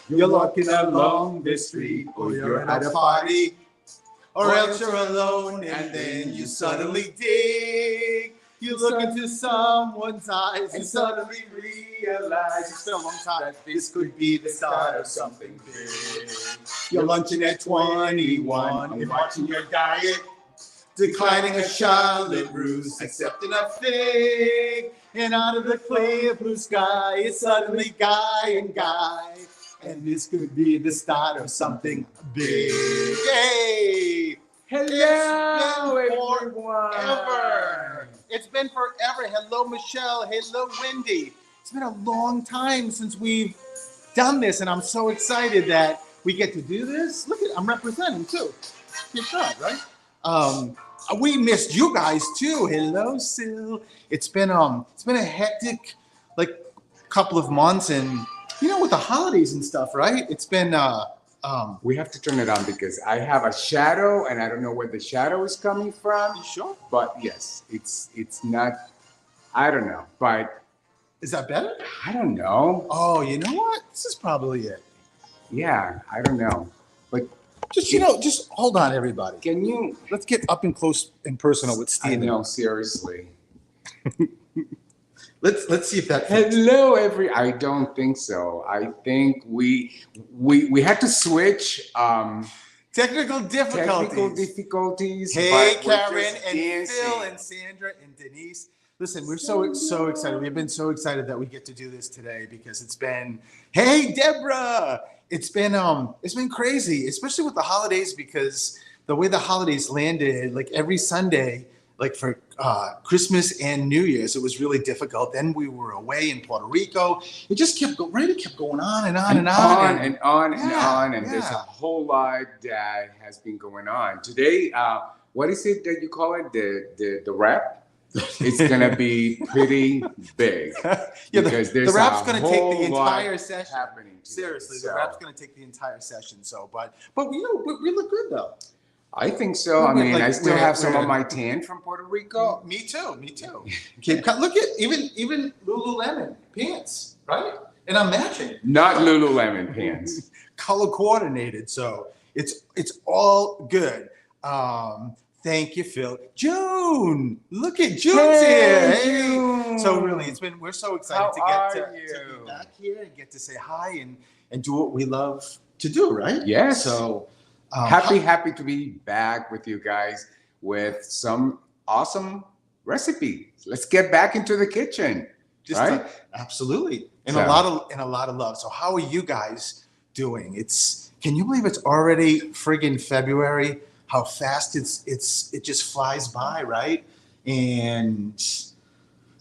You're walking along the street, or you're at a party, or else you're alone, and then you suddenly dig. You look into someone's eyes and suddenly realize it's been a long time that this could be the start of something big. You're lunching at 21 and watching your diet, declining a Charlotte Russe, accepting a fig, and out of the clear blue sky, it's suddenly Guy and Guy, and this could be the start of something big. Yay! Hello, everyone. Forever. It's been forever. Hello, Michelle. Hello, Wendy. It's been a long time since we've done this, and I'm so excited that we get to do this. Look at, I'm representing too. Good job, right? We missed you guys too. Hello, Sil. It's been a hectic couple of months, and with the holidays and stuff, right? It's been we have to turn it on because I have a shadow and I don't know where the shadow is coming from. You sure? But yes, it's not, I don't know, but is that better? I don't know. Oh, you know what? This is probably it. Yeah, I don't know. But just hold on, everybody. Let's get up and close and personal with Steven. I know, seriously. Let's see if that fits. Hello, I don't think so. I think we had to switch. Technical difficulties. Hey, Karen and Phil and Sandra and Denise. Listen, we're so excited. We've been so excited that we get to do this today because it's been. Hey, Deborah. It's been crazy, especially with the holidays, because the way the holidays landed, every Sunday, for Christmas and New Year's, it was really difficult. Then we were away in Puerto Rico. It just kept going on and on and on. And there's a whole lot that has been going on. Today, what is it that you call it? The rap? It's gonna be pretty big. Because the rap's gonna take the entire session. Happening today, seriously, the rap's gonna take the entire session. So, but we look good though. I think so. I still have some of my tan from Puerto Rico. Me too. Look at even Lululemon pants, right? And I'm matching. Not Lululemon pants. Color coordinated, so it's all good. Thank you, Phil. June, look at June's here. Hey. June. So really, we're so excited to be back here and get to say hi and do what we love to do, right? Yes. So happy to be back with you guys with some awesome recipes. Let's get back into the kitchen. Right? Absolutely, and a lot of love. So how are you guys doing? Can you believe it's already friggin' February? How fast it just flies by, right? And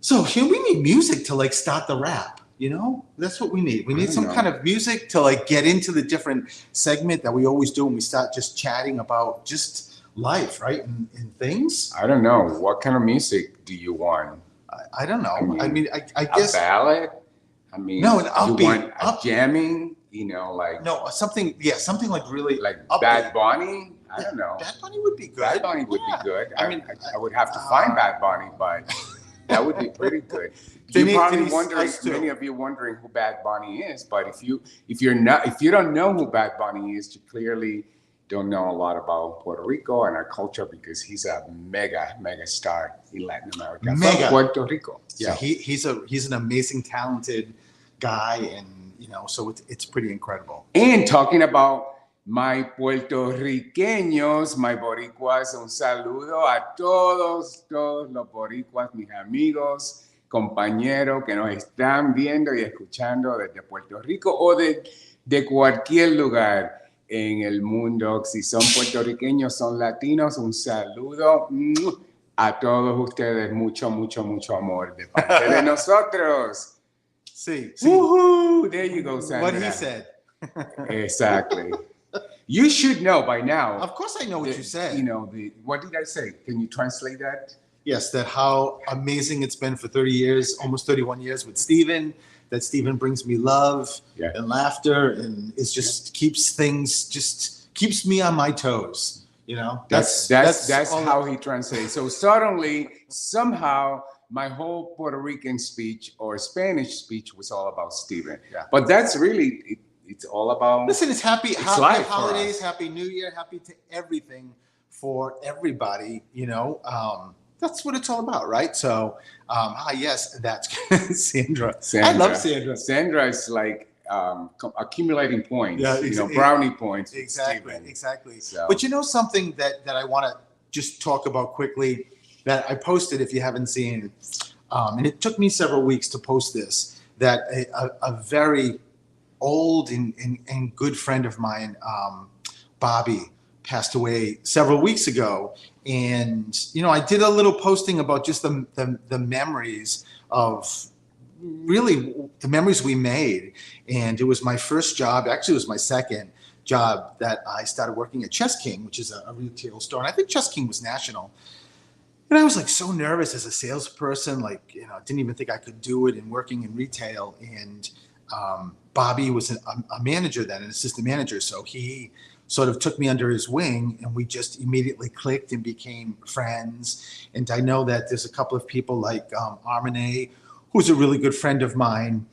so here we need music to start the rap. That's what we need. We need some kind of music to get into the different segment that we always do when we start just chatting about just life, right? And things. I don't know. What kind of music do you want? I don't know. I guess a ballad. No, an upbeat. You want a jamming? No, something really upbeat. Bad Bunny. I don't know. Bad Bunny would be good. Bad Bunny would be good. I would have to find Bad Bunny, but that would be pretty good. Many of you wondering who Bad Bunny is, but if you don't know who Bad Bunny is, you clearly don't know a lot about Puerto Rico and our culture, because he's a mega star in Latin America. From Puerto Rico. Yeah, so. He's an amazing, talented guy, and so it's pretty incredible. And talking about my puertorriqueños, my boricuas, un saludo a todos los boricuas, mis amigos, compañeros que nos están viendo y escuchando desde Puerto Rico o de cualquier lugar en el mundo. Si son puertorriqueños, son latinos, un saludo a todos ustedes. Mucho amor de parte de nosotros. Sí. Woohoo! There you go, Sandra. What he said. Exactly. You should know by now. Of course I know what you said. What did I say? Can you translate that? Yes, that how amazing it's been for 30 years, almost 31 years with Steven, that Steven brings me love and laughter, and it just keeps me on my toes. That's how he translates. So suddenly, somehow, my whole Puerto Rican speech or Spanish speech was all about Steven. Yeah. But that's really it's all about. Listen, it's happy life for holidays, us. happy New Year, happy to everything for everybody. That's what it's all about, right? So, yes, that's Sandra. I love Sandra. Sandra is like accumulating points, Yeah, brownie points. with Exactly, Steven. exactly. So- But something that I want to just talk about quickly that I posted, if you haven't seen, and it took me several weeks to post this, that a very old and good friend of mine, Bobby, passed away several weeks ago. And, I did a little posting about just the memories of really the memories we made. And it was my first job. Actually, it was my second job that I started working at Chess King, which is a retail store. And I think Chess King was national. And I was like so nervous as a salesperson, didn't even think I could do it, and working in retail. And Bobby was a manager then, an assistant manager. So he sort of took me under his wing, and we just immediately clicked and became friends. And I know that there's a couple of people like Armene, who's a really good friend of mine,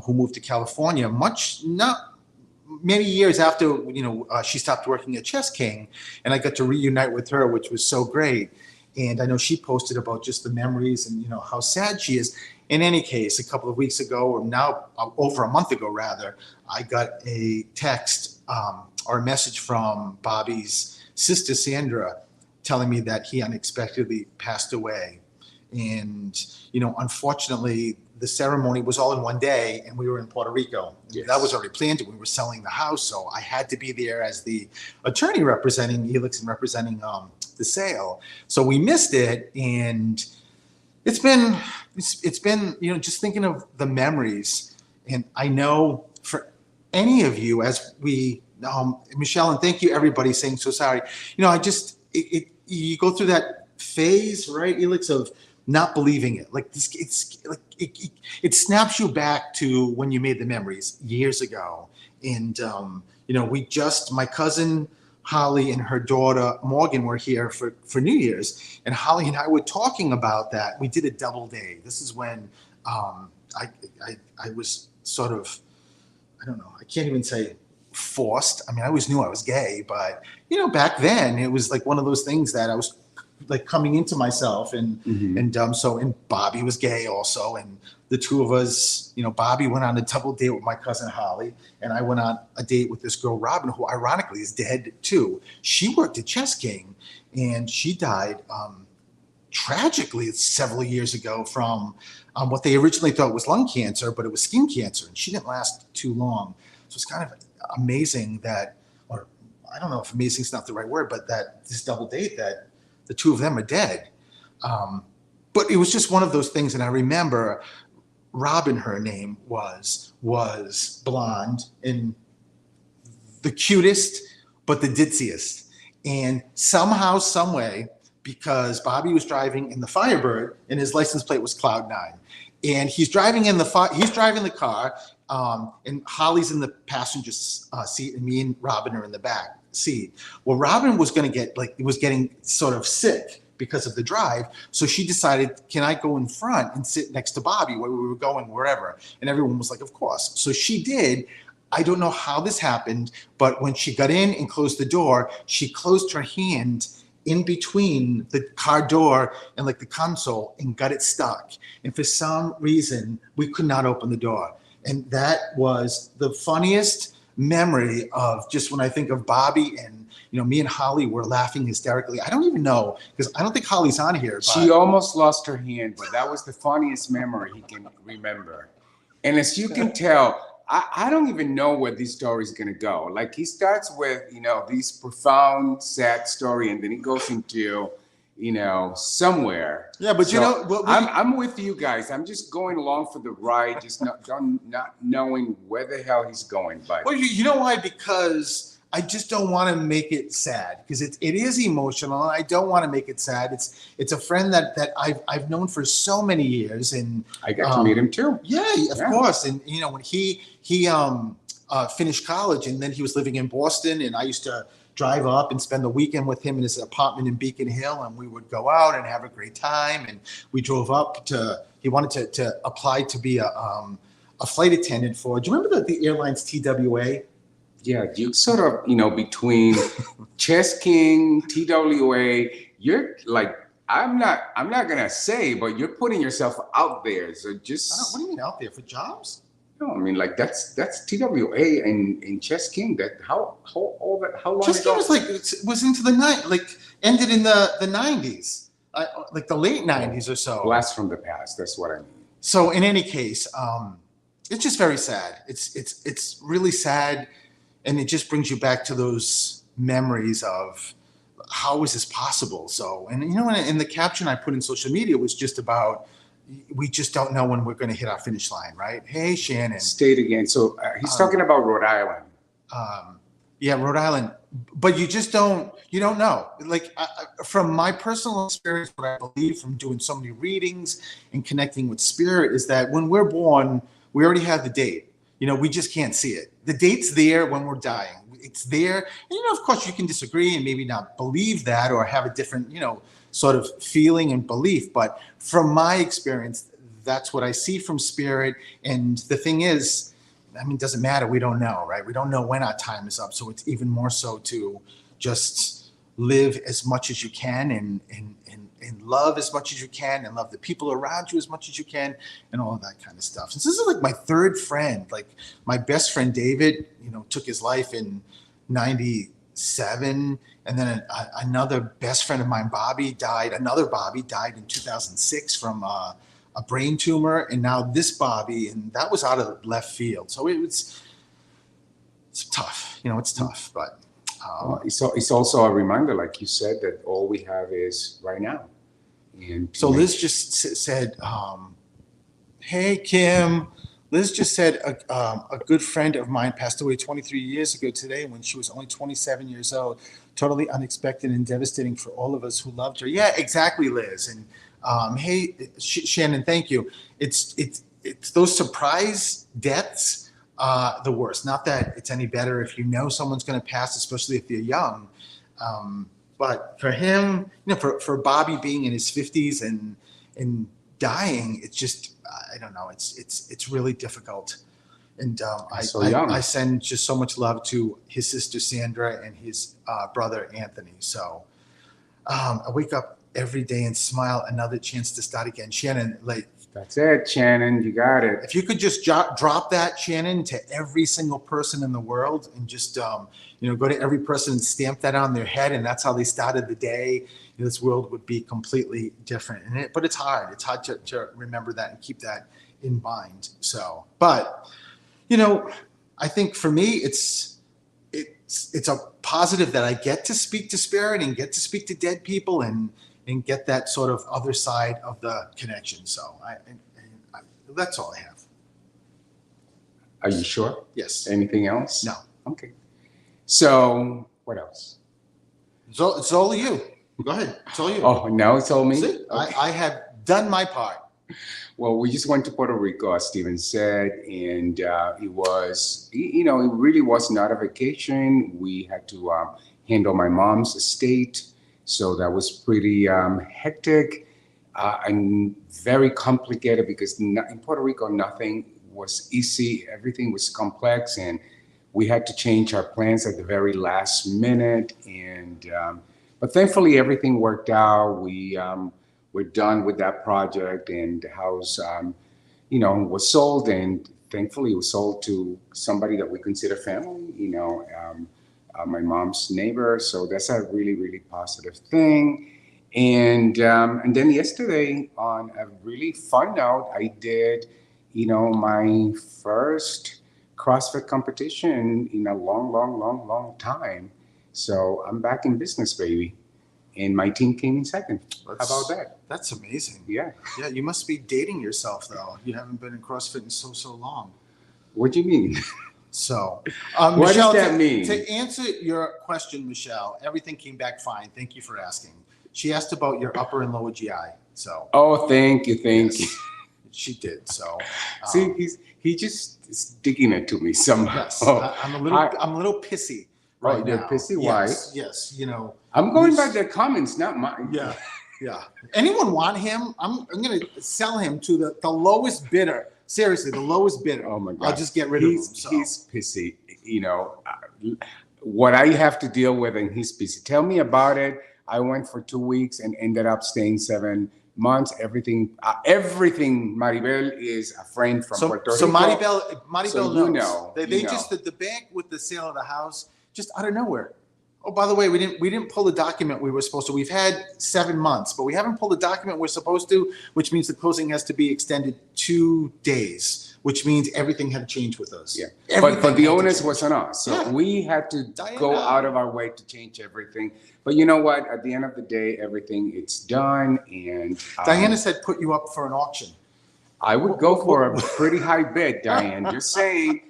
who moved to California not many years after she stopped working at Chess King, and I got to reunite with her, which was so great. And I know she posted about just the memories and how sad she is. In any case, a couple of weeks ago, or now over a month ago rather, I got a text or a message from Bobby's sister Sandra telling me that he unexpectedly passed away. And unfortunately, the ceremony was all in one day, and we were in Puerto Rico. Yes. That was already planned. We were selling the house, so I had to be there as the attorney representing STELIX and representing the sale. So we missed it, and it's been just thinking of the memories. And I know for any of you, as we Michelle, and thank you everybody saying so sorry. You go through that phase, right, Elix, of not believing it. It snaps you back to when you made the memories years ago. And my cousin Holly and her daughter Morgan were here for New Year's, and Holly and I were talking about that. We did a double day. This is when I was sort of, I don't know, I can't even say forced. I mean, I always knew I was gay, but back then it was like one of those things that I was like coming into myself, and and Bobby was gay also, and the two of us, Bobby went on a double date with my cousin Holly, and I went on a date with this girl Robin, who ironically is dead too. She worked at Chess King, and she died tragically several years ago from what they originally thought was lung cancer, but it was skin cancer, and she didn't last too long. So it's kind of amazing that, or I don't know if amazing is not the right word, but that this double date, that the two of them are dead. But it was just one of those things. And I remember Robin, her name was blonde and the cutest, but the ditziest. And somehow, some way, because Bobby was driving in the Firebird and his license plate was Cloud9, and he's driving the car, and Holly's in the passenger seat, and me and Robin are in the back seat. Well, Robin was getting sort of sick because of the drive. So she decided, can I go in front and sit next to Bobby where we were going, wherever? And everyone was like, of course. So she did. I don't know how this happened, but when she got in and closed the door, she closed her hand in between the car door and like the console and got it stuck. And for some reason, we could not open the door. And that was the funniest memory of just when I think of Bobby, and me and Holly were laughing hysterically. I don't even know, because I don't think Holly's on here. But she almost lost her hand, but that was the funniest memory he can remember. And as you can tell, I don't even know where this story is going to go. Like, he starts with, this profound, sad story, and then he goes into, somewhere. Yeah, but I'm with you guys. I'm just going along for the ride, just not knowing where the hell he's going. But well, you know why? Because I just don't want to make it sad, because it is emotional, and I don't want to make it sad. It's a friend that I've known for so many years, and I got to meet him too. Yeah, of course. And when he finished college, and then he was living in Boston, and I used to drive up and spend the weekend with him in his apartment in Beacon Hill, and we would go out and have a great time. And we drove up he wanted to apply to be a a flight attendant for. Do you remember the airline's TWA? Yeah, you sort of, between Chess King, TWA, you're like, I'm not gonna say, but you're putting yourself out there. So just What do you mean out there for jobs? no, I mean like that's TWA and Chess King. That how long Chess ago? King was into the night, ended in the 90s, like the late 90s or so. Blast from the past. That's what I mean. So in any case, it's just very sad. It's really sad. And it just brings you back to those memories of how is this possible? So, and in the caption I put in social media was just about, we just don't know when we're going to hit our finish line, right? Hey, Shannon. State again. So he's talking about Rhode Island. Yeah, Rhode Island. But you don't know. Like from my personal experience, what I believe from doing so many readings and connecting with spirit is that when we're born, we already have the date. We just can't see it. The date's there when we're dying. It's there. And, of course, you can disagree and maybe not believe that or have a different, sort of feeling and belief. But from my experience, that's what I see from spirit. And the thing is, it doesn't matter. We don't know, right? We don't know when our time is up. So it's even more so to just live as much as you can and love as much as you can and love the people around you as much as you can and all of that kind of stuff. Since this is like my third friend, like my best friend David, took his life in 97. And then another best friend of mine, another Bobby died in 2006 from a brain tumor. And now this Bobby, and that was out of left field. So it's tough, it's tough, but. It's also a reminder, like you said, that all we have is right now. And so Liz just said, hey, Kim. Liz just said a good friend of mine passed away 23 years ago today when she was only 27 years old. Totally unexpected and devastating for all of us who loved her. Yeah, exactly, Liz. And hey, Shannon, thank you. It's those surprise deaths. The worst. Not that it's any better if someone's going to pass, especially if they're young. But for him, for Bobby being in his 50s and dying, it's just, I don't know. It's really difficult. And I send just so much love to his sister Sandra and his brother Anthony. So I wake up every day and smile. Another chance to start again. Shannon, that's it, Shannon. You got it. If you could just drop that, Shannon, to every single person in the world and just, go to every person and stamp that on their head. And that's how they started the day. This world would be completely different. But it's hard. It's hard to remember that and keep that in mind. So, but, I think for me, it's a positive that I get to speak to spirit and get to speak to dead people and get that sort of other side of the connection. So I that's all I have. Are you sure? Yes. Anything else? No. Okay. So what else? It's all you. Go ahead. It's all you. Oh, now it's all me? See? Okay. I have done my part. Well, we just went to Puerto Rico, as Steven said, and it was, it really was not a vacation. We had to handle my mom's estate. So that was pretty hectic and very complicated because in Puerto Rico, nothing was easy. Everything was complex, and we had to change our plans at the very last minute. And but thankfully, everything worked out. We're done with that project, and the house, was sold. And thankfully, it was sold to somebody that we consider family. My mom's neighbor. So that's a really, really positive thing. And then yesterday, on a really fun note, I did, my first CrossFit competition in a long time. So I'm back in business, baby. And my team came in second. How about that? That's amazing. Yeah. Yeah, you must be dating yourself, though. You haven't been in CrossFit in so long. What do you mean? So, what Michelle, does that mean? To answer your question, Michelle, everything came back fine. Thank you for asking. She asked about your upper and lower GI. So. Oh, thank you. Yes, she did. So. See, he just is digging it to me somehow. Yes, I'm a little pissy right now. You're pissy? Why? Yes. I'm going by the comments, not mine. Yeah. Anyone want him? I'm going to sell him to the lowest bidder. Seriously, the lowest bidder. Oh my God. I'll just get rid of him. So. He's pissy. You know, what I have to deal with, and he's pissy. Tell me about it. I went for 2 weeks and ended up staying 7 months. Everything. Maribel is a friend from Puerto Rico. So Maribel So knows. you know, They just the bank with the sale of the house just out of nowhere. Oh, by the way, we didn't pull the document we were supposed to. We've had 7 months, but we haven't pulled the document we're supposed to, which means the closing has to be extended 2 days, which means everything had to change with us. Yeah, Everything but the had to onus change. was on us, so Yeah. we had to Diana. go out of our way to change everything. But you know what? At the end of the day, everything it's done, and Diana said put you up for an auction. I would go for a pretty high bid, Diane. Just saying.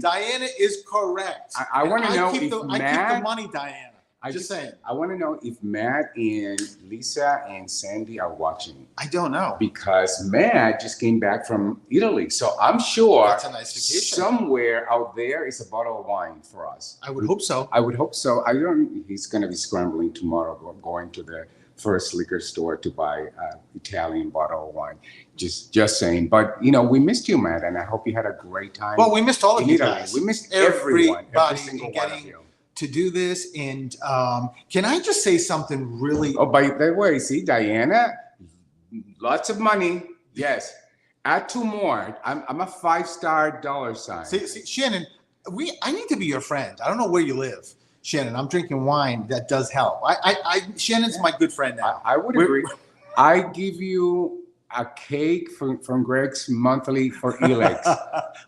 Diana is correct. I want to know I keep if the Matt. money, Diana. Just saying. I want to know if Matt and Lisa and Sandy are watching. I don't know. Because Matt just came back from Italy. So I'm sure That's a nice vacation. somewhere out there is a bottle of wine for us. I would hope so. I would hope so. He's going to be scrambling tomorrow, going to the first liquor store to buy an Italian bottle of wine. Just saying. But, you know, we missed you, Matt, and I hope you had a great time. Well, we missed all of in you Italy. guys. We missed everyone, every Everybody single one getting of you. to do this. And can I just say something really? Oh, by the way, see, Diana, lots of money. Yes. Add 2 more. I'm a 5-star dollar sign. See, Shannon, I need to be your friend. I don't know where you live, Shannon. I'm drinking wine. That does help. Shannon's my good friend now. I would agree. I give you a cake from Greg's monthly for STELIX.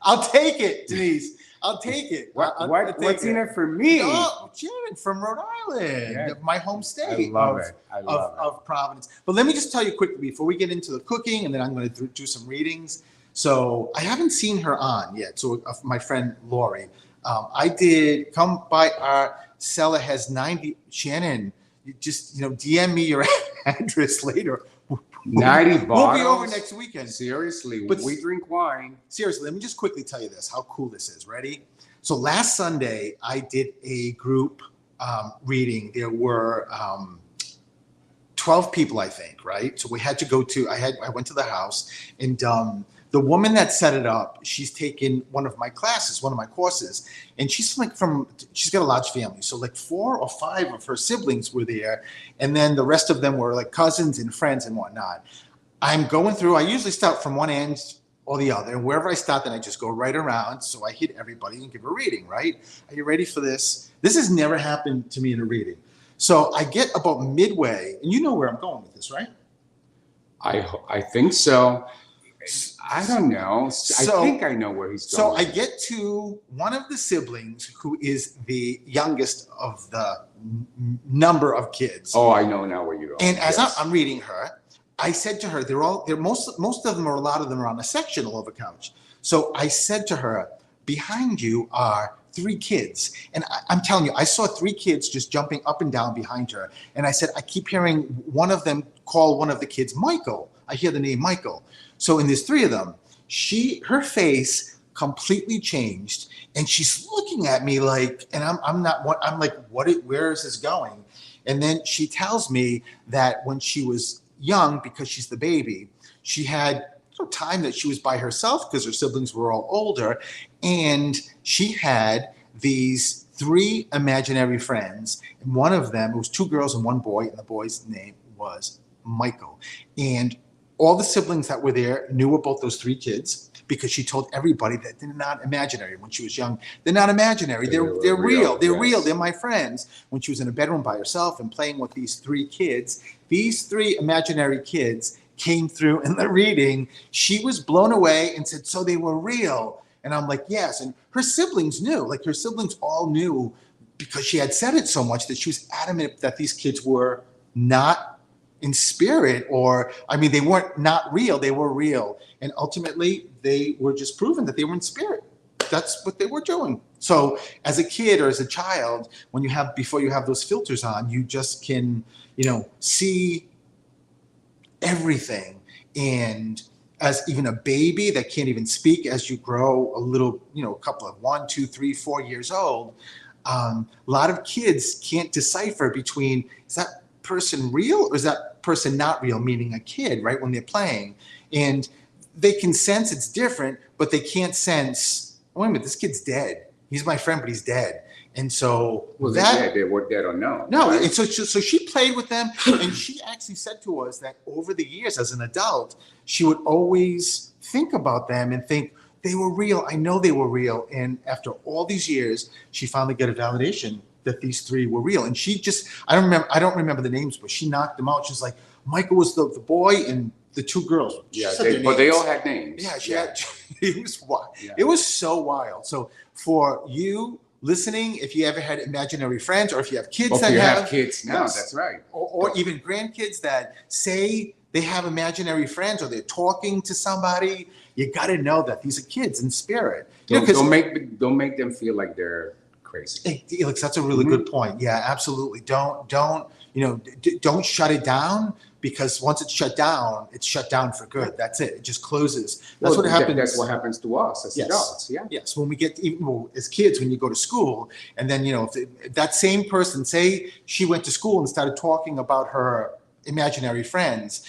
I'll take it, Denise. I'll take it. What's in it for me? Oh, Shannon from Rhode Island, Yeah. my home state. I love it. Of Providence. But let me just tell you quickly before we get into the cooking, and then I'm going to do some readings. So I haven't seen her on yet. So my friend Lori, I did come by. Our seller has 90. Shannon, you just DM me your address later. 90 bottles. We'll be over next weekend. Seriously, But we drink wine. Seriously, let me just quickly tell you this, how cool this is. Ready? So last Sunday, I did a group reading. There were 12 people, I think, right? So we had to go to, I went to the house, and the woman that set it up, she's taken one of my classes, one of my courses, and she's got a large family. So like 4 or 5 of her siblings were there, and then the rest of them were like cousins and friends and whatnot. I'm going through, I usually start from one end or the other, and wherever I start, then I just go right around. So I hit everybody and give a reading, right? Are you ready for this? This has never happened to me in a reading. So I get about midway, and you know where I'm going with this, right? I think so. I don't know. I think I know where he's going. So I get to one of the siblings who is the youngest of the number of kids. Oh, I know now where you're going. And as I'm reading her, I said to her, most of them, or a lot of them, are on a sectional of a couch. So I said to her, behind you are 3 kids. And I'm telling you, I saw 3 kids just jumping up and down behind her. And I said, I keep hearing one of them call one of the kids Michael. I hear the name Michael. So in there's 3 of them, her face completely changed, and she's looking at me like, and I'm like, where is this going? And then she tells me that when she was young, because she's the baby, she had time that she was by herself because her siblings were all older, and she had these 3 imaginary friends, and one of them, it was 2 girls and 1 boy, and the boy's name was Michael. And all the siblings that were there knew about those 3 kids because she told everybody that they're not imaginary when she was young. They're not imaginary. They're real. They're real. They're my friends. When she was in a bedroom by herself and playing with these 3 kids, these 3 imaginary kids came through in the reading. She was blown away and said, so they were real. And I'm like, yes. And her siblings knew. Like, her siblings all knew because she had said it so much that she was adamant that these kids were not in spirit, or, I mean, they weren't not real, they were real. And ultimately, they were just proven that they were in spirit. That's what they were doing. So as a kid or as a child, before you have those filters on, you just can, see everything. And as even a baby that can't even speak, as you grow a little, a couple of 1, 2, 3, 4 years old, a lot of kids can't decipher between, is that person real or is that person not real, meaning a kid, right, when they're playing. And they can sense it's different, but they can't sense, wait a minute, this kid's dead. He's my friend, but he's dead. And so they were dead or no. No, right? and so she played with them, and she actually said to us that over the years as an adult, she would always think about them and think they were real. I know they were real. And after all these years, she finally got a validation that these three were real. And she just, I don't remember the names, but she knocked them out. She's like, Michael was the boy and the two girls. Yeah, but they all had names. Yeah, she had. It was wild. Yeah. It was so wild. So for you listening, if you ever had imaginary friends, or if you have kids that have kids now, that's right. Or even grandkids that say they have imaginary friends, or they're talking to somebody, you got to know that these are kids in spirit. Don't make them feel like they're crazy. Hey, Felix, that's a really good point. Yeah, absolutely. Don't shut it down, because once it's shut down for good. That's it. It just closes. That's what happens. That's what happens to us as adults. Yeah. Yes. When we get as kids, when you go to school, and then if that same person, say she went to school and started talking about her imaginary friends,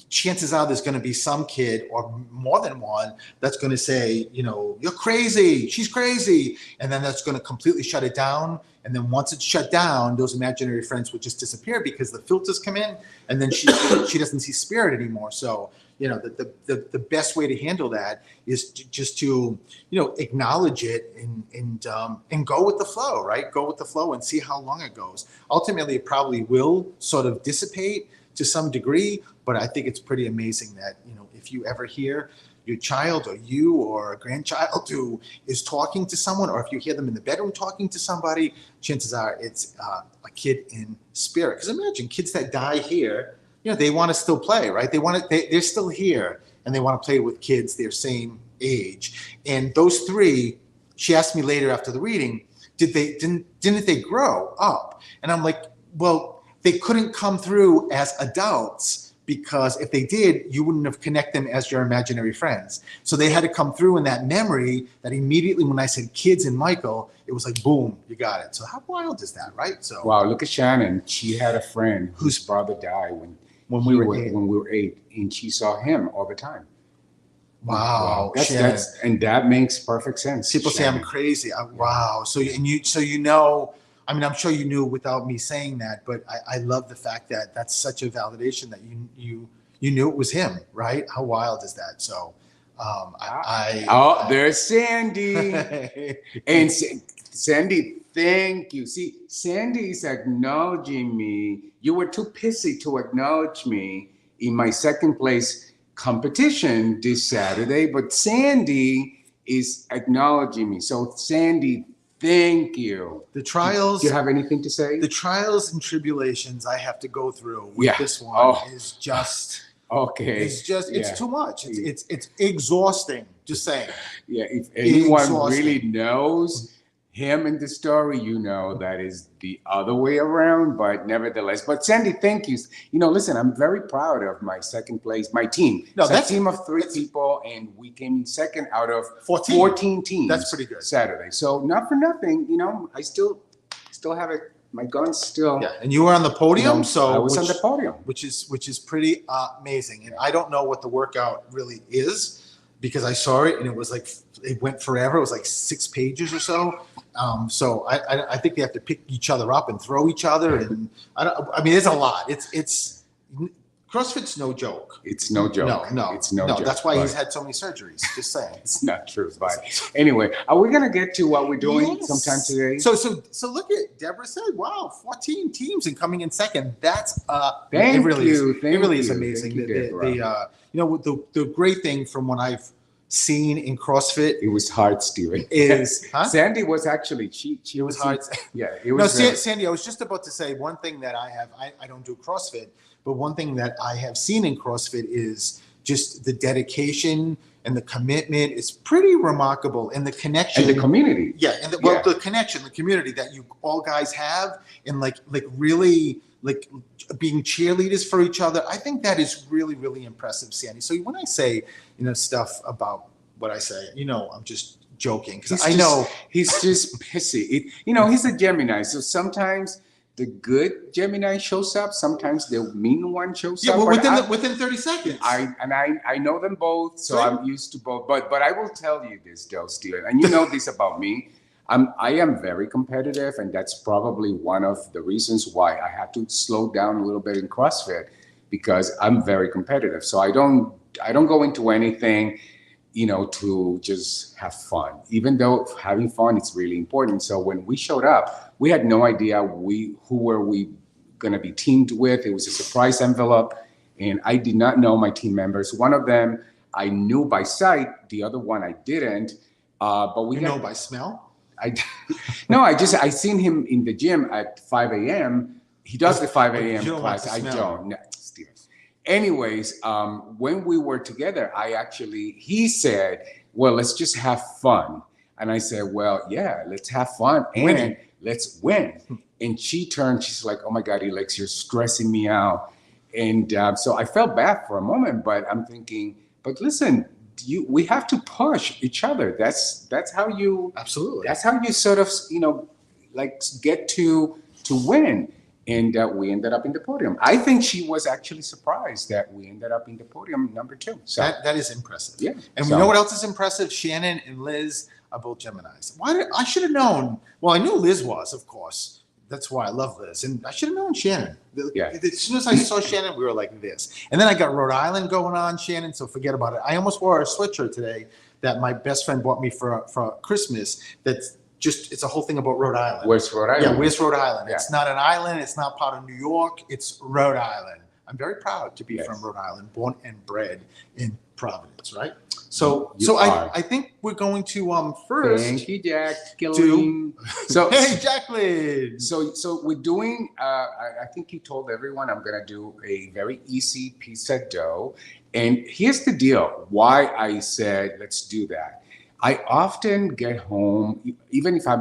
chances are there's going to be some kid, or more than one, that's going to say, you're crazy, she's crazy. And then that's going to completely shut it down. And then once it's shut down, those imaginary friends would just disappear, because the filters come in, and then she doesn't see spirit anymore. So, the best way to handle that is just to acknowledge it and go with the flow, right? Go with the flow and see how long it goes. Ultimately, it probably will sort of dissipate to some degree, but I think it's pretty amazing that, if you ever hear your child, or you, or a grandchild who is talking to someone, or if you hear them in the bedroom talking to somebody, chances are it's a kid in spirit. Because imagine kids that die here, they want to still play, right? They're still here, and they want to play with kids their same age. And those three, she asked me later after the reading, didn't they grow up? And I'm like, well, they couldn't come through as adults, because if they did, you wouldn't have connected them as your imaginary friends. So they had to come through in that memory that immediately when I said kids and Michael, it was like, boom, you got it. So how wild is that, right? So wow, look at Shannon. She had a friend whose brother died when we were 8, and she saw him all the time. Wow. And that makes perfect sense. People say I'm crazy. Wow. So I mean, I'm sure you knew without me saying that, but I love the fact that that's such a validation that you knew it was him, right? How wild is that? So, there's Sandy, and Sandy, thank you. See, Sandy's acknowledging me. You were too pissy to acknowledge me in my second place competition this Saturday, but Sandy is acknowledging me. So, Sandy, thank you. The trials. Do you have anything to say? The trials and tribulations I have to go through with this one is just okay. It's too much. It's exhausting. Just saying. Yeah. If anyone really knows him in the story, that is the other way around. But nevertheless, Sandy, thank you. Listen, I'm very proud of my second place, my team. No, that's a team of 3 people, and we came second out of 14 teams. That's pretty good. Saturday. So not for nothing, I still have it. My gun's still. Yeah, and you were on the podium, so I was on the podium, which is pretty amazing. And I don't know what the workout really is, because I saw it and it was like it went forever. It was like 6 pages or so. So I think they have to pick each other up and throw each other, and I mean, it's a lot. It's CrossFit's no joke. It's no joke. No, it's no joke. That's why he's had so many surgeries. Just saying. It's not true. But anyway, are we gonna get to what we're doing sometime today? So look at Deborah said, wow, 14 teams and coming in second. That's Thank it really you. is. It really is amazing. The great thing from what I've seen in CrossFit, it was hard, Steven. Sandy was actually she was hard. Yeah, it was. No, Sandy, I was just about to say one thing that I don't do CrossFit, but one thing that I have seen in CrossFit is just the dedication and the commitment is pretty remarkable, and the connection and the community. Yeah, and the connection, the community that you all guys have, and like really like being cheerleaders for each other. I think that is really, really impressive, Sandy. So when I say, stuff about what I say, I'm just joking, because I know he's just pissy. He's a Gemini. So sometimes the good Gemini shows up. Sometimes the mean one shows Yeah, up. well, But within 30 seconds. I know them both, so Right. I'm used to both. But I will tell you this, though, Steven, and you know this about me. I am very competitive, and that's probably one of the reasons why I had to slow down a little bit in CrossFit, because I'm very competitive. So I don't go into anything, to just have fun. Even though having fun is really important. So when we showed up, we had no idea who were we going to be teamed with. It was a surprise envelope, and I did not know my team members. One of them I knew by sight, the other one I didn't. But we know by smell. I seen him in the gym at 5 a.m. He does the 5 a.m. You don't class. like the I smell. don't. No, Steven. Anyways, when we were together, he said, well, let's just have fun. And I said, well, yeah, let's have fun and Winning. let's win. And she's like, oh my God, Alex, you're stressing me out. And so I felt bad for a moment, but I'm thinking, but listen, we have to push each other. That's how you Absolutely. That's how you sort of like get to win. And we ended up in the podium. I think she was actually surprised that we ended up in the podium number 2. So that is impressive. yeah. And So- we know what else is impressive? Shannon and Liz are both Geminis. I should have known. Well, I knew Liz was, of course. That's why I love Liz. And I should have known Shannon. Yeah. As soon as I saw Shannon, we were like this. And then I got Rhode Island going on, Shannon, so forget about it. I almost wore a sweatshirt today that my best friend bought me for Christmas. It's a whole thing about Rhode Island. Where's Rhode Island? Yeah, where's Rhode Island? Yeah. It's not an island. It's not part of New York. It's Rhode Island. I'm very proud to be Yes. from Rhode Island, born and bred in Providence, right? So You are. I think we're going to first. Thank you, Jacqueline. So Hey, Jacqueline. So we're doing. I think you told everyone I'm gonna do a very easy pizza dough. And here's the deal: why I said let's do that. I often get home, even if I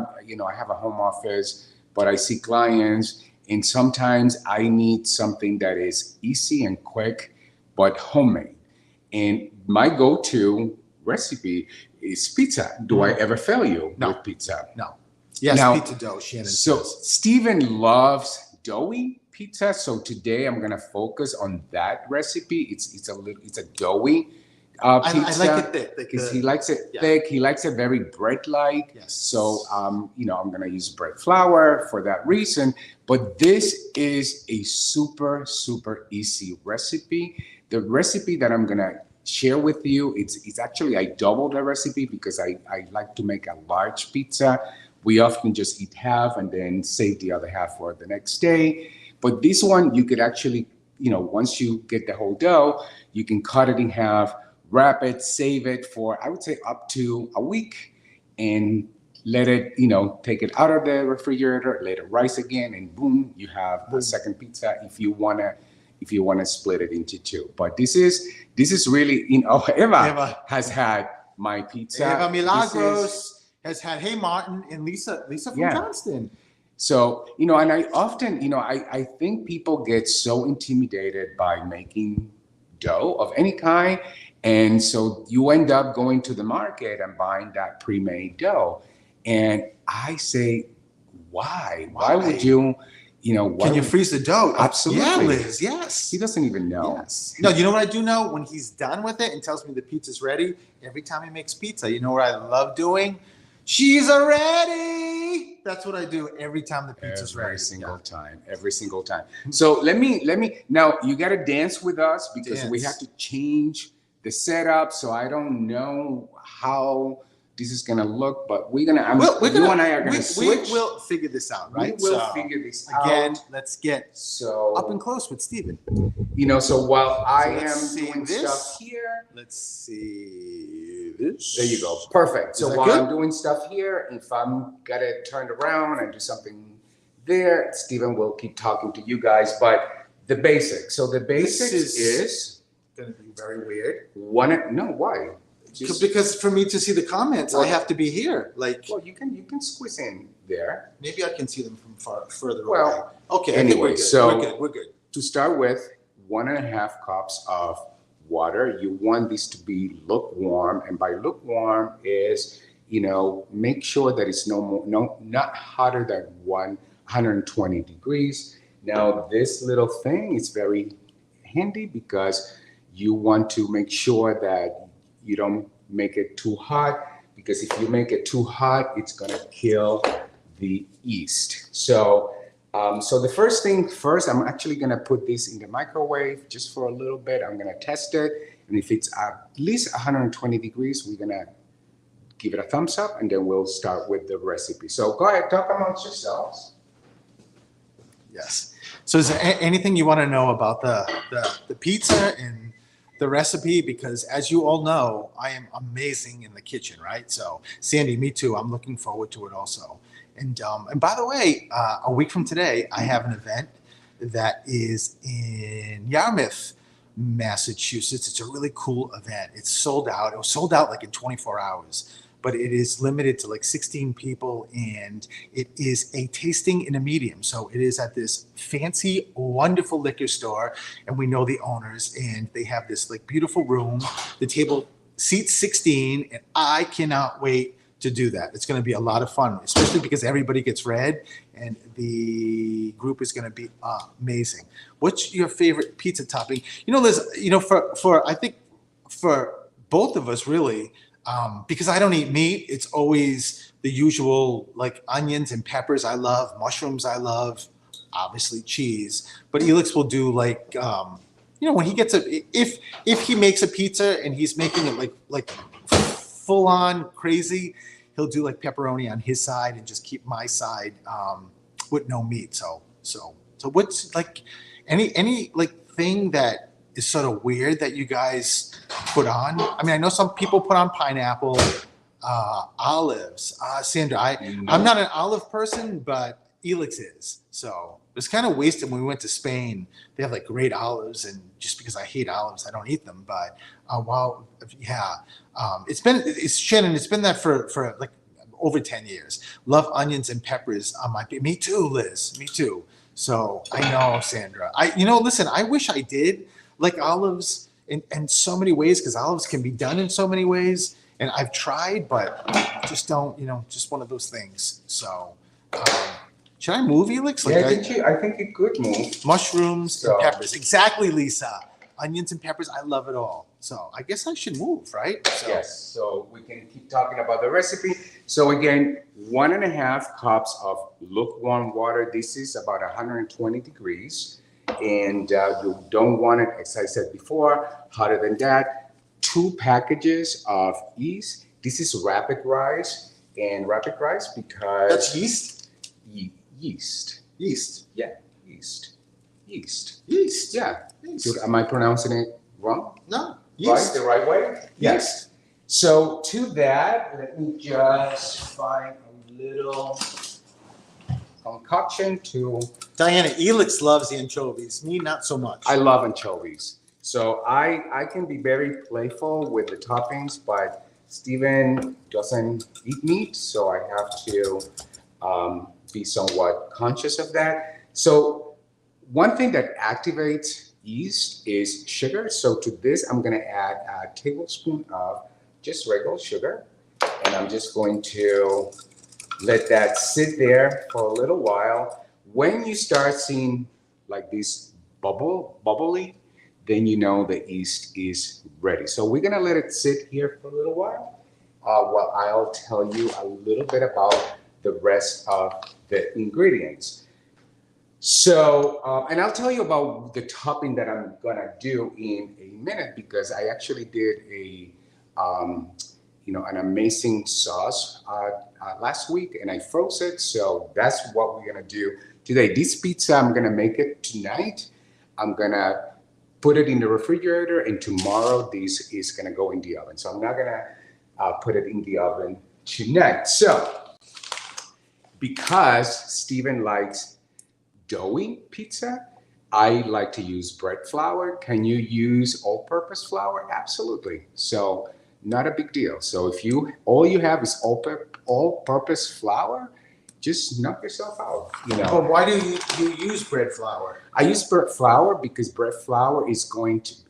have a home office, but I see clients, and sometimes I need something that is easy and quick, but homemade. And my go-to recipe is pizza. Do I ever fail you No. with pizza? No. Yes, Now- pizza dough, Shannon. So says. Steven loves doughy pizza. So today I'm gonna focus on that recipe. It's a doughy I pizza. like it thick. Because he likes it yeah. thick. He likes it very bread-like. Yes. So, I'm going to use bread flour for that reason. But this is a super, super easy recipe. The recipe that I'm going to share with you, it's actually, I doubled the recipe because I like to make a large pizza. We often just eat half and then save the other half for the next day. But this one, you could actually, once you get the whole dough, you can cut it in half, wrap it, save it for, I would say, up to a week, and let it, take it out of the refrigerator, let it rise again, and boom, you have a second pizza if you wanna split it into 2. But this is really, Eva has had my pizza. Eva This is- Milagros has had, hey, Martin and Lisa from Yeah. Johnston. So, and I often, I think people get so intimidated by making dough of any kind. And so you end up going to the market and buying that pre-made dough. And I say, why? Why would you, why Can you would- freeze the dough? Absolutely. Yeah, Liz, yes. He doesn't even know. Yes. No, you know what I do know? When he's done with it and tells me the pizza's ready, every time he makes pizza, you know what I love doing? She's ready. That's what I do every time the pizza's ready. Every single time. So let me, now you got to dance with us because we Dance. have to change the setup. So I don't know how this is going to look, but you and I are going to switch. We will figure this out, right? We will figure this out. Again, let's get So up and close with Steven. so while I let's am see doing this. stuff here, Let's see this. there you go. Perfect. So that while good? I'm doing stuff here, if I'm got it turned around and do something there, Steven will keep talking to you guys. But the basics. So the basics is Gonna be very weird. why? Just- Because for me to see the comments, I have to be here. Like, well, you can squeeze in there. maybe I can see them from further away. Well, Okay, I think anyway, we're good. so- we're good. To start with, 1.5 cups of water. You want this to be lukewarm, and by lukewarm is, make sure that it's not hotter than 120 degrees. Now this little thing is very handy because you want to make sure that you don't make it too hot, because if you make it too hot, it's gonna kill the yeast. So the first thing first, I'm actually gonna put this in the microwave just for a little bit. I'm gonna test it, and if it's at least 120 degrees, we're gonna give it a thumbs up, and then we'll start with the recipe. So go ahead, talk amongst yourselves. Yes. So is there anything you want to know about the pizza and the recipe? Because as you all know, I am amazing in the kitchen, right? So Sandy, me too. I'm looking forward to it also. And by the way, a week from today, I have an event that is in Yarmouth, Massachusetts. It's a really cool event. It's sold out. It was sold out like in 24 hours, but it is limited to like 16 people, and it is a tasting in a medium. So it is at this fancy, wonderful liquor store, and we know the owners, and they have this like beautiful room. The table seats 16, and I cannot wait to do that. It's going to be a lot of fun, especially because everybody gets red, and the group is going to be amazing. What's your favorite pizza topping? You know, Liz, you know, for I think for both of us really, because I don't eat meat, it's always the usual like onions and peppers. I love mushrooms. I love obviously cheese, but Elix will do like, you know, when he gets if he makes a pizza and he's making it like full on crazy, he'll do like pepperoni on his side and just keep my side with no meat. So what's like any like thing that is sort of weird that you guys put on? I mean, I know some people put on pineapple, olives. Sandra, I'm not an olive person, but Elix is. So it was kind of wasted when we went to Spain. They have like great olives, and just because I hate olives, I don't eat them. But it's Shannon. It's been that for like over 10 years. Love onions and peppers on my. Me too, Liz. Me too. So I know, Sandra. Listen. I wish I did like olives in so many ways, because olives can be done in so many ways, and I've tried, but just don't. Just one of those things. So. Should I move, Elix? Like I think you could move. Mushrooms and peppers. Exactly, Lisa. Onions and peppers. I love it all. So I guess I should move, right? Yes. So we can keep talking about the recipe. So again, 1.5 cups of lukewarm water. This is about 120 degrees. And you don't want it, as I said before, hotter than that. 2 packages of yeast. This is rapid rise. And rapid rise because... That's yeast? Yeast. Yeah. Yeast. Yeah. Yeast. Am I pronouncing it wrong? No. Yeast. Right? The right way? Yes. So to that, let me just find a little concoction to... Diana, Elix loves the anchovies. Me, not so much. I love anchovies. So I can be very playful with the toppings, but Steven doesn't eat meat, so I have to be somewhat conscious of that. So one thing that activates yeast is sugar. So to this, I'm gonna add a tablespoon of just regular sugar. And I'm just going to let that sit there for a little while. When you start seeing like this bubbly, then you know the yeast is ready. So we're gonna let it sit here for a little while I'll tell you a little bit about the rest of the ingredients. So, and I'll tell you about the topping that I'm gonna do in a minute, because I actually did an amazing sauce last week, and I froze it. So that's what we're gonna do today. This pizza, I'm gonna make it tonight. I'm gonna put it in the refrigerator, and tomorrow this is gonna go in the oven. So I'm not gonna put it in the oven tonight. So, because Steven likes doughy pizza, I like to use bread flour. Can you use all-purpose flour? Absolutely. So not a big deal. So if all you have is all-purpose flour, just knock yourself out. But why do you use bread flour? I use bread flour because bread flour is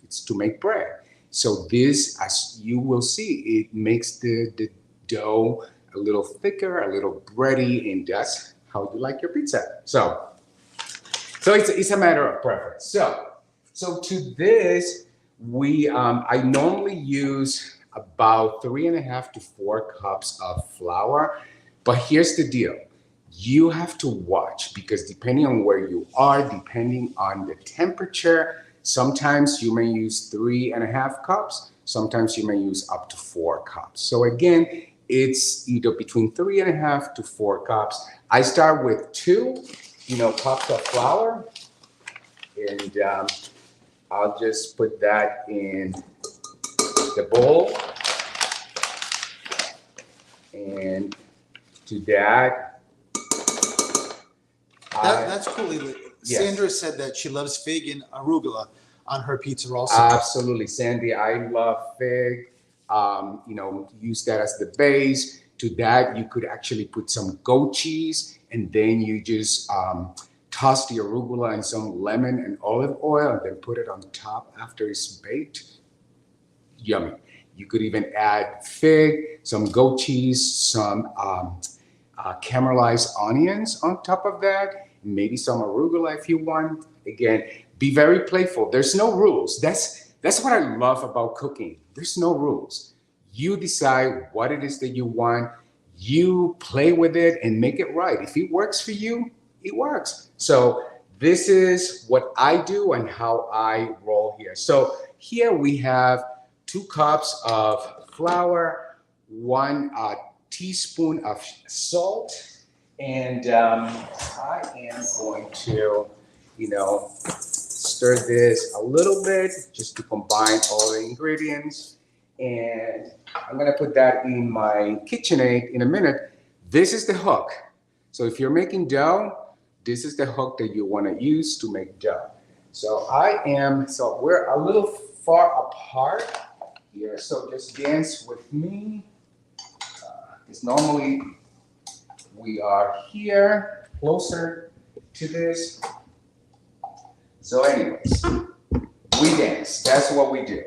it's to make bread. So this, as you will see, it makes the dough a little thicker, a little bready, and that's how you like your pizza. So it's a matter of preference. So to this, I normally use about 3.5 to 4 cups of flour. But here's the deal. You have to watch because depending on where you are, depending on the temperature, sometimes you may use 3.5 cups. Sometimes you may use up to 4 cups. So again, it's either between 3.5 to 4 cups. I start with 2, cups of flour, and I'll just put that in the bowl. And to that, That's cool. Yes. Sandra said that she loves fig and arugula on her pizza also. Absolutely, Sandy. I love fig. Use that as the base. To that, you could actually put some goat cheese, and then you just toss the arugula and some lemon and olive oil, and then put it on top after it's baked. Yummy. You could even add fig, some goat cheese, some caramelized onions on top of that, maybe some arugula if you want. Again, be very playful. There's no rules. That's what I love about cooking. There's no rules. You decide what it is that you want. You play with it and make it right. If it works for you, it works. So this is what I do and how I roll here. So here we have 2 cups of flour, 1 teaspoon of salt, and I am going to, stir this a little bit just to combine all the ingredients. And I'm gonna put that in my KitchenAid in a minute. This is the hook. So if you're making dough, this is the hook that you wanna use to make dough. So we're a little far apart here, so just dance with me. Because normally we are here, closer to this. So anyways, we dance. That's what we do.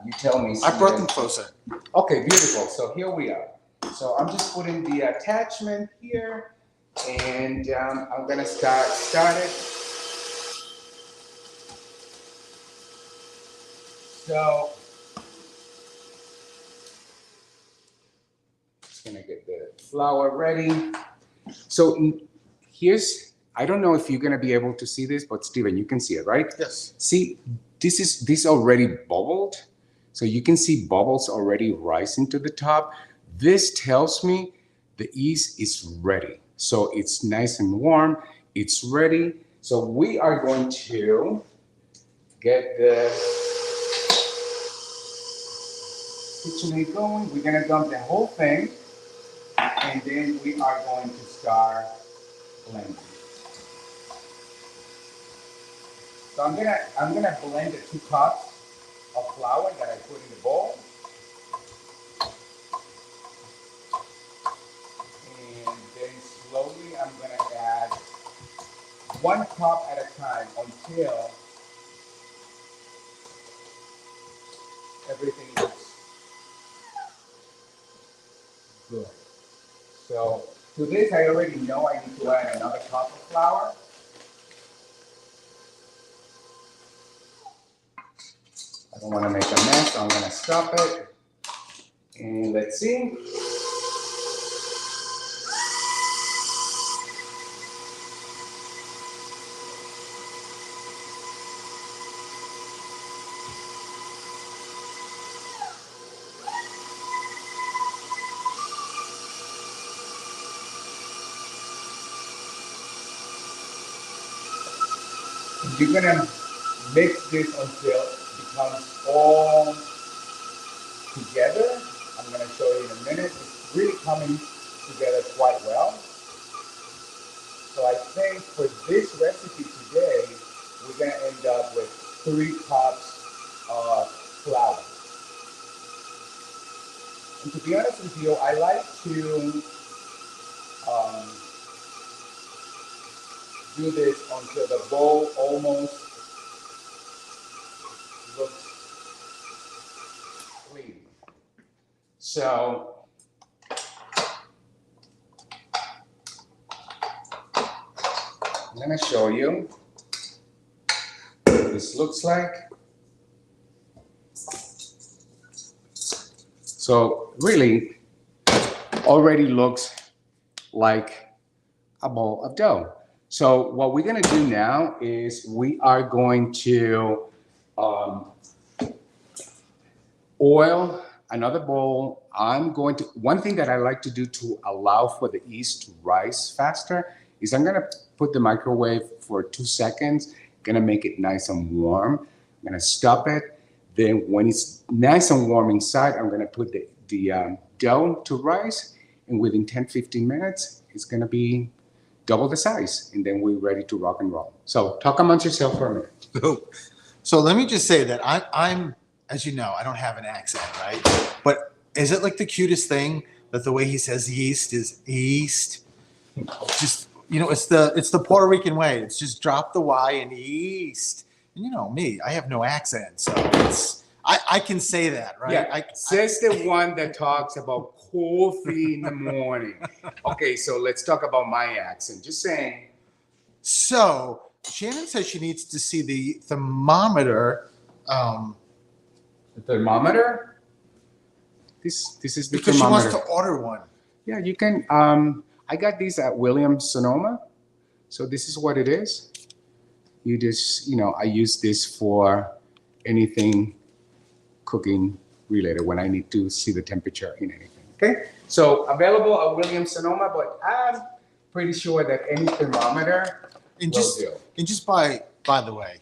You tell me. I brought them closer. Okay, beautiful. So here we are. So I'm just putting the attachment here, and I'm gonna start it. So just gonna get the flour ready. So I don't know if you're gonna be able to see this, but Steven, you can see it, right? Yes. See, this already bubbled. So you can see bubbles already rising to the top. This tells me the yeast is ready. So it's nice and warm, it's ready. So we are going to get the KitchenAid going. We're gonna dump the whole thing, and then we are going to start blending. So I'm gonna blend the 2 cups of flour that I put in the bowl. And then slowly I'm gonna add 1 cup at a time until everything looks good. So to this I already know I need to add another cup of flour. I don't want to make a mess, so I'm going to stop it. And let's see. You're going to mix this until it becomes all together. I'm going to show you in a minute. It's really coming together quite well. So I think for this recipe today, we're going to end up with 3 cups of flour. And to be honest with you, I like to do this until the bowl almost looks clean. So gonna show you what this looks like. So really, already looks like a bowl of dough. So what we're gonna do now is we are going to oil another bowl. One thing that I like to do to allow for the yeast to rise faster is I'm gonna put the microwave for 2 seconds, gonna make it nice and warm. I'm gonna stop it. Then when it's nice and warm inside, I'm gonna put the dough to rise, and within 10, 15 minutes, it's gonna be double the size, and then we're ready to rock and roll. So talk amongst yourself for a minute. So let me just say that I'm, as you know, I don't have an accent, right? But is it like the cutest thing that the way he says yeast is east? Just, you know, it's the Puerto Rican way. It's just drop the Y and east. And you know me, I have no accent, so I can say that, right? Yeah, says the one that talks about coffee in the morning. Okay, so let's talk about my accent. Just saying. So Shannon says she needs to see the thermometer. The thermometer? This is the because thermometer. she wants to order one. Yeah, you can. I got these at Williams Sonoma. So this is what it is. You just, I use this for anything cooking related when I need to see the temperature in anything. Okay, so available at Williams Sonoma, but I'm pretty sure that any thermometer And will do. just by the way,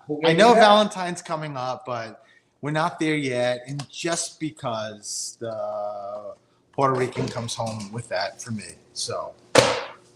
Who I gave know you that? Valentine's coming up, but we're not there yet. And just because the Puerto Rican comes home with that for me, so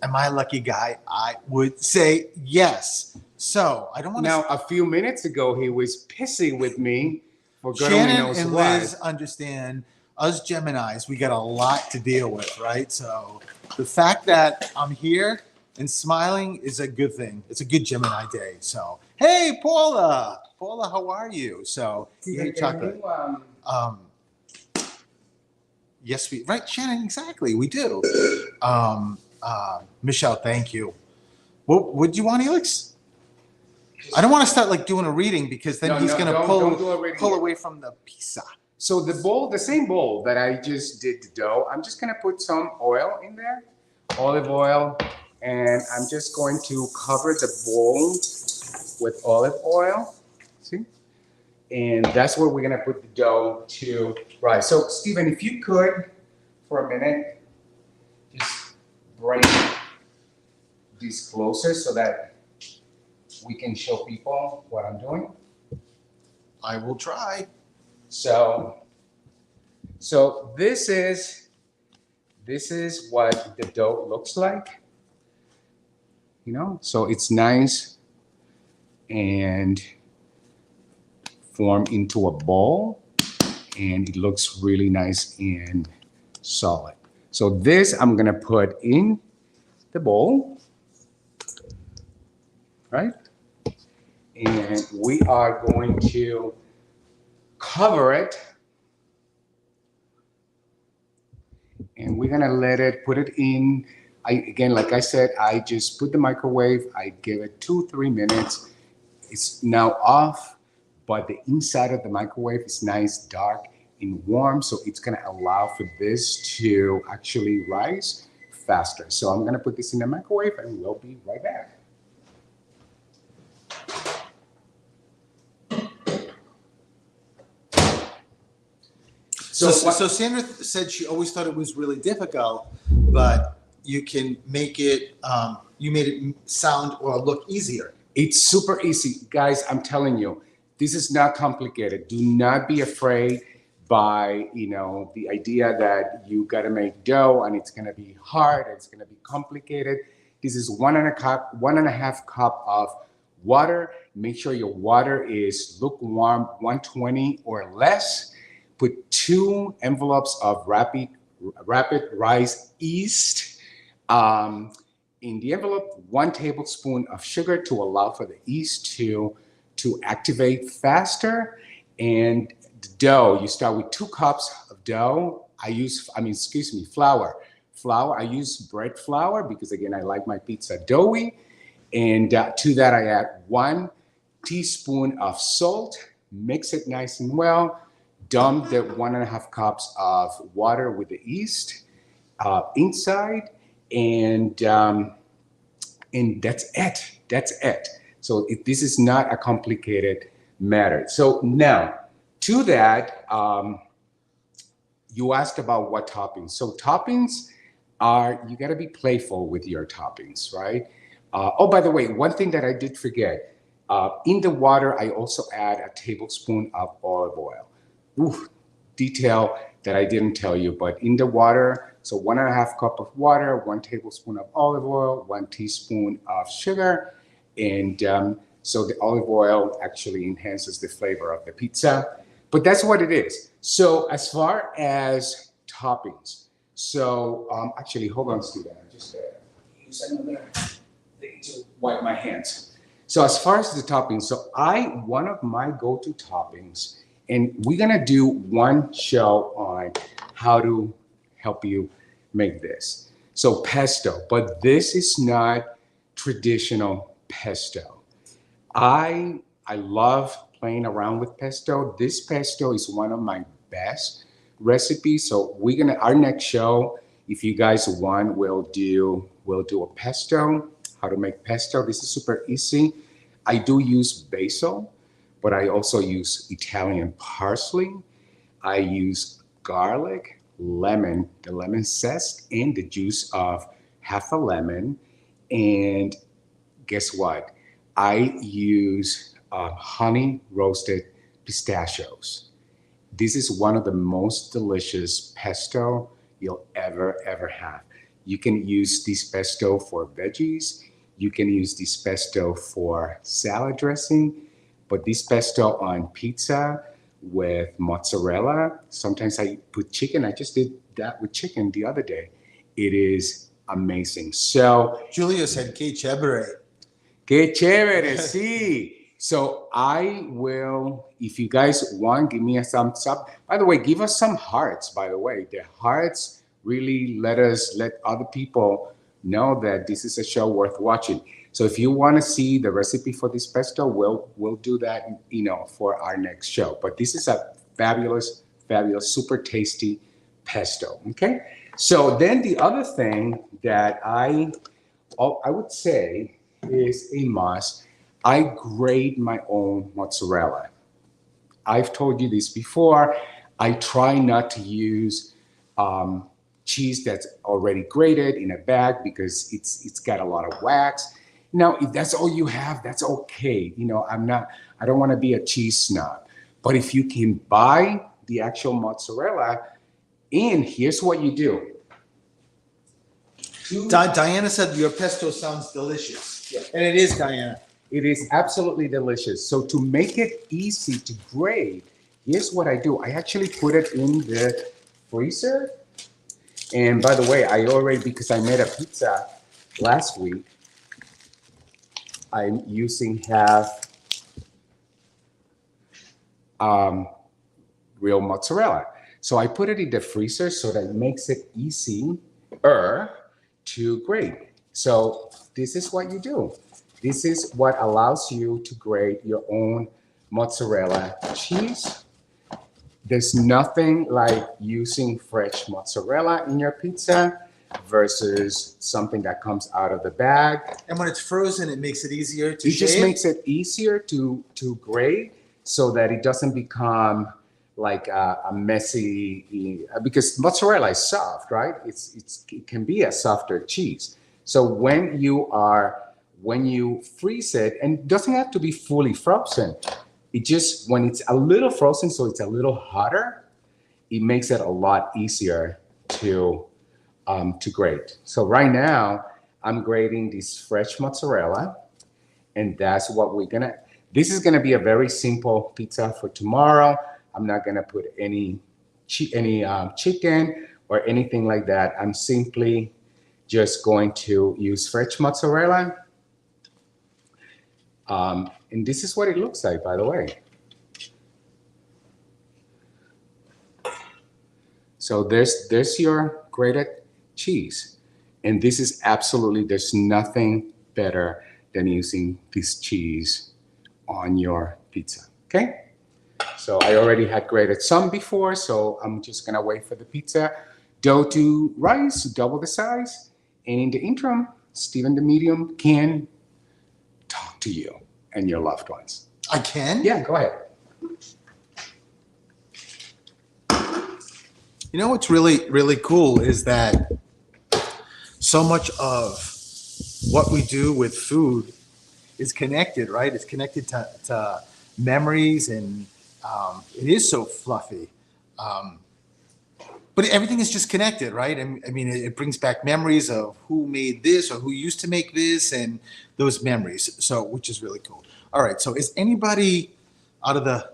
am I a lucky guy? I would say yes. So I don't want to. Now, a few minutes ago, he was pissing with me for God only Shannon knows and why. Liz understand. Us Geminis, we got a lot to deal with, right? So the fact that I'm here and smiling is a good thing. It's a good Gemini day. So hey, Paula, how are you? So you ate chocolate. Yes, right, Shannon, exactly. We do. Michelle, thank you. What do you want, Elix? I don't want to start like doing a reading because then he's going to don't do a reading pull yet. away from the pizza. So the same bowl that I just did the dough, I'm just gonna put some oil in there, olive oil, and I'm just going to cover the bowl with olive oil. See? And that's where we're gonna put the dough to rise. So Stephen, if you could, for a minute, just bring these closer so that we can show people what I'm doing. I will try. So this is what the dough looks like. So it's nice and formed into a ball, and it looks really nice and solid. So this I'm gonna put in the bowl, right? And we are going to cover it, and we're gonna put it in. Again, like I said, I just put the microwave, I give it 2-3 minutes. It's now off, but the inside of the microwave is nice, dark and warm, so it's gonna allow for this to actually rise faster. So I'm gonna put this in the microwave and we'll be right back. So Sandra said she always thought it was really difficult, but you can make it, you made it sound or look easier. It's super easy. Guys, I'm telling you, this is not complicated. Do not be afraid by, the idea that you gotta make dough and it's gonna be hard, it's gonna be complicated. This is 1.5 cup of water. Make sure your water is lukewarm, 120 or less. Put 2 envelopes of rapid rise yeast. In the envelope, 1 tablespoon of sugar to allow for the yeast to activate faster. And the dough, you start with 2 cups of dough. Flour. I use bread flour because again, I like my pizza doughy. And to that, I add 1 teaspoon of salt, mix it nice and well, dump the 1.5 cups of water with the yeast inside, and that's it. That's it. So this is not a complicated matter. So now, to that, you asked about what toppings. So toppings are, you got to be playful with your toppings, right? Oh, by the way, one thing that I did forget, in the water, I also add a tablespoon of olive oil. Ooh, detail that I didn't tell you, but in the water, so 1.5 cup of water, 1 tablespoon of olive oil, 1 teaspoon of sugar, and so the olive oil actually enhances the flavor of the pizza. But that's what it is. So as far as toppings, so actually, hold on, Steven, I just use another thing to wipe my hands. So as far as the toppings, so one of my go-to toppings, and we're gonna do one show on how to help you make this. So pesto, but this is not traditional pesto. I love playing around with pesto. This pesto is one of my best recipes. So our next show, if you guys want, we'll do a pesto, how to make pesto. This is super easy. I do use basil, but I also use Italian parsley. I use garlic, lemon, the lemon zest, and the juice of half a lemon. And guess what? I use honey roasted pistachios. This is one of the most delicious pesto you'll ever have. You can use this pesto for veggies. You can use this pesto for salad dressing, but this pesto on pizza with mozzarella. Sometimes I put chicken. I just did that with chicken the other day. It is amazing. So Julio said que chévere. Que chévere, sí. So I will, if you guys want, give me a thumbs up. By the way, give us some hearts, by the way. The hearts really let other people know that this is a show worth watching. So if you want to see the recipe for this pesto, we'll do that, for our next show. But this is a fabulous, super tasty pesto, okay? So then the other thing that I would say is a must. I grate my own mozzarella. I've told you this before. I try not to use cheese that's already grated in a bag because it's got a lot of wax. Now, if that's all you have, that's okay. I don't want to be a cheese snob. But if you can buy the actual mozzarella, and here's what you do. Diana said your pesto sounds delicious. Yeah. And it is, Diana. It is absolutely delicious. So to make it easy to grate, here's what I do. I actually put it in the freezer. And by the way, because I made a pizza last week, I'm using half real mozzarella. So I put it in the freezer so that it makes it easier to grate. So this is what you do. This is what allows you to grate your own mozzarella cheese. There's nothing like using fresh mozzarella in your pizza versus something that comes out of the bag. And when it's frozen, it makes it easier to It shave. just makes it easier to grate so that it doesn't become like a messy, because mozzarella is soft, right? It can be a softer cheese. So when you freeze it, and it doesn't have to be fully frozen, it just, when it's a little frozen, so it's a little hotter, it makes it a lot easier to grate. So right now, I'm grating this fresh mozzarella, and that's what this is gonna be a very simple pizza for tomorrow. I'm not gonna put any chicken or anything like that. I'm simply just going to use fresh mozzarella. And this is what it looks like, by the way. So there's your grated cheese. And this is absolutely, there's nothing better than using this cheese on your pizza, okay? So I already had grated some before, so I'm just gonna wait for the pizza dough to rise, double the size. And in the interim, Steven the Medium can talk to you and your loved ones. I can? Yeah, go ahead. You know what's really, really cool is that so much of what we do with food is connected, right? It's connected to memories, and it is so fluffy. But everything is just connected, right? I mean, it brings back memories of who made this or who used to make this and those memories. So, which is really cool. All right. So is anybody out of the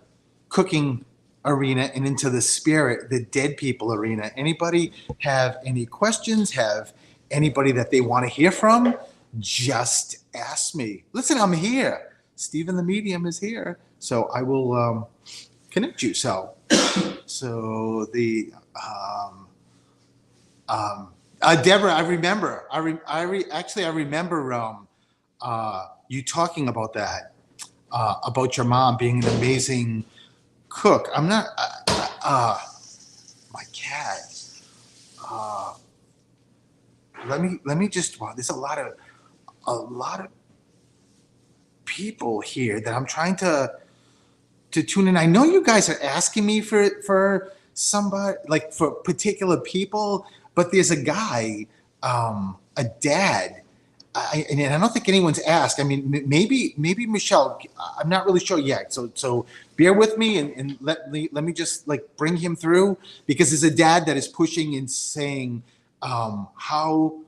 cooking arena and into the spirit, the dead people arena, anybody have any questions? Have anybody that they want to hear from? Just ask me. Listen, I'm here. Stephen the Medium is here. So I will connect you. So the Deborah, I remember. I remember you talking about that, about your mom being an amazing cook. I'm not. My cat. Let me just. Wow, there's a lot of people here that I'm trying to tune in. I know you guys are asking me for somebody, like for particular people, but there's a guy, a dad, and I don't think anyone's asked. I mean, maybe Michelle. I'm not really sure yet. So bear with me and let me just like bring him through, because there's a dad that is pushing and saying how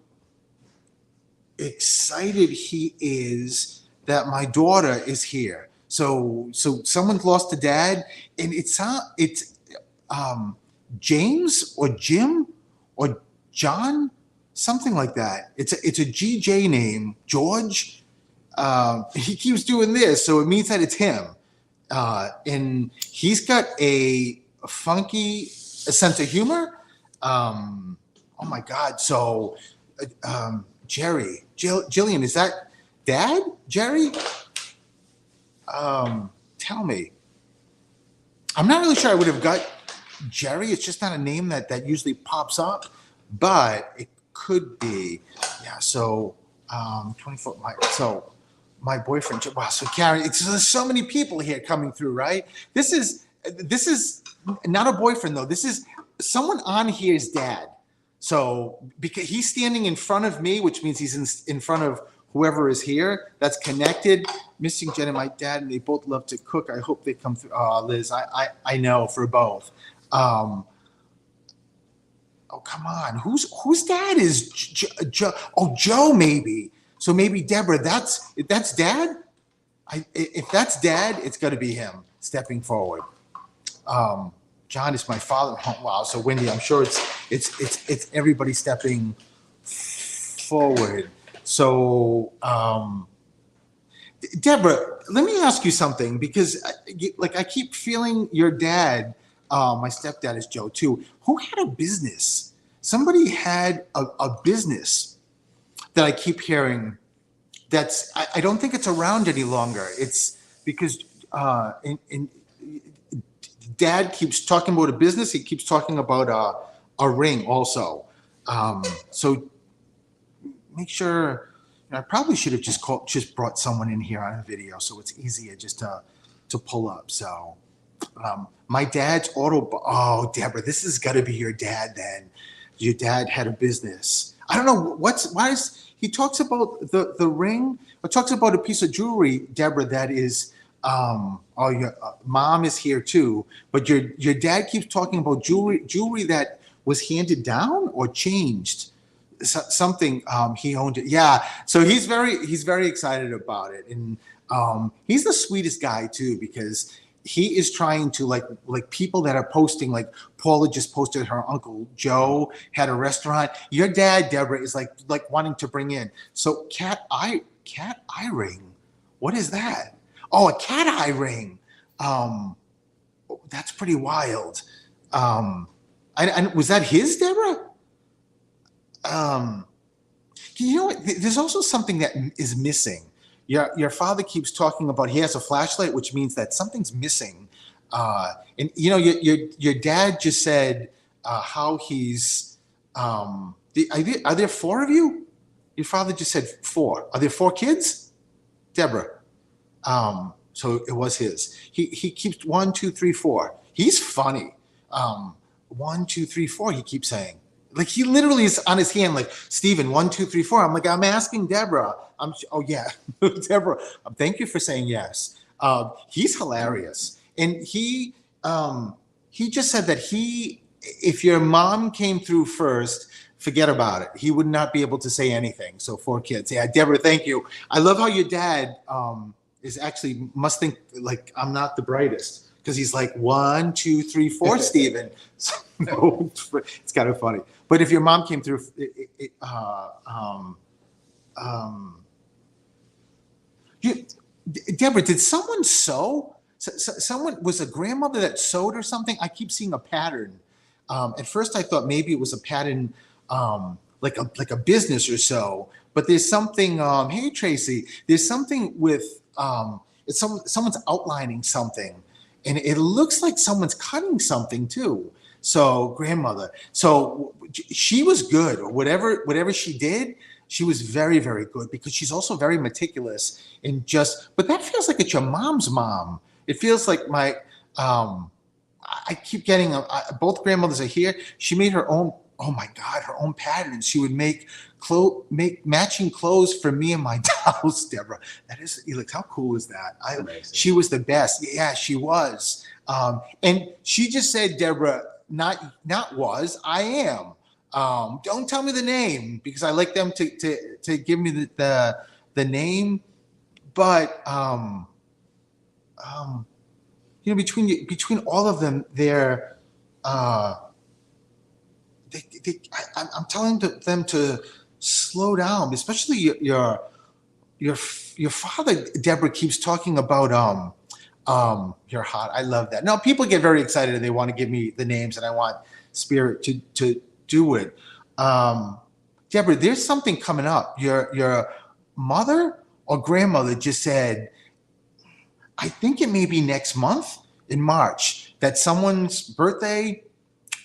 excited he is that my daughter is here. So someone's lost a dad, and it's James or Jim or John, something like that. It's a GJ name, George. He keeps doing this, so it means that it's him. And he's got a funky sense of humor. Oh my God! So Jillian, is that Dad? Jerry? Tell me. I'm not really sure I would have got Jerry. It's just not a name that usually pops up, but it could be. Yeah. So 24. My boyfriend. Wow. So Karen, there's so many people here coming through, right? This is not a boyfriend though. This is someone on here's dad. So because he's standing in front of me, which means he's in front of whoever is here that's connected. Missing Jen and my dad, and they both love to cook. I hope they come through. Oh, Liz, I know for both. Oh, come on. Whose dad is Joe? Oh, Joe, maybe. So maybe Deborah. If that's dad. If that's dad, it's got to be him stepping forward. John is my father. Oh, wow. So Wendy, I'm sure it's everybody stepping forward. So, Deborah, let me ask you something, because like I keep feeling your dad, my stepdad is Joe too, who had a business. Somebody had a business that I keep hearing I don't think it's around any longer. It's because Dad keeps talking about a business. He keeps talking about a ring also. So make sure. I probably should have just brought someone in here on a video, so it's easier just to pull up. So my dad's oh, Deborah, this has got to be your dad then. Your dad had a business. I don't know why is he talks about the ring, or talks about a piece of jewelry, Deborah, that is your mom is here too, but your dad keeps talking about jewelry that was handed down or changed. Something he owned it. Yeah. So he's very excited about it. And he's the sweetest guy too, because he is trying to like people that are posting, like Paula just posted her Uncle Joe had a restaurant. Your dad, Deborah, is like wanting to bring in. So cat eye ring. What is that? Oh, a cat eye ring. That's pretty wild. Was that his, Deborah? You know what? There's also something that is missing. your father keeps talking about he has a flashlight, which means that something's missing. And you know, your dad just said how he's. Are there four of you? Your father just said four. Are there four kids? Deborah. So it was his. He keeps 1, 2, 3, 4. He's funny. 1, 2, 3, 4. He keeps saying, like he literally is on his hand, like Stephen 1, 2, 3, 4. I'm like, I'm asking Deborah. Oh yeah, Deborah. Thank you for saying yes. He's hilarious, and he just said that if your mom came through first, forget about it. He would not be able to say anything. So 4 kids. Yeah, Deborah, thank you. I love how your dad is actually must think like I'm not the brightest because he's like 1, 2, 3, 4, Stephen. So, no, it's kind of funny. But if your mom came through, Deborah, did someone sew? Someone was a grandmother that sewed or something. I keep seeing a pattern. At first, I thought maybe it was a pattern, like a business or so. But there's something. Hey, Tracy, there's something with someone's outlining something, and it looks like someone's cutting something too. So grandmother. So she was good, or whatever she did. She was very, very good because she's also very meticulous and but that feels like it's your mom's mom. It feels like my, I keep getting, both grandmothers are here. She made her own, oh my God, her own patterns. She would make matching clothes for me and my dolls, Deborah. That is, Elix, how cool is that? She was the best. Yeah, she was. And she just said, Deborah, not was, I am. Don't tell me the name because I like them to give me the name, but you know, between all of them, I'm telling them to slow down, especially your father. Deborah keeps talking about you're hot. I love that. Now people get very excited and they want to give me the names, and I want Spirit to do it. Deborah, there's something coming up. Your mother or grandmother just said, I think it may be next month in March, that someone's birthday,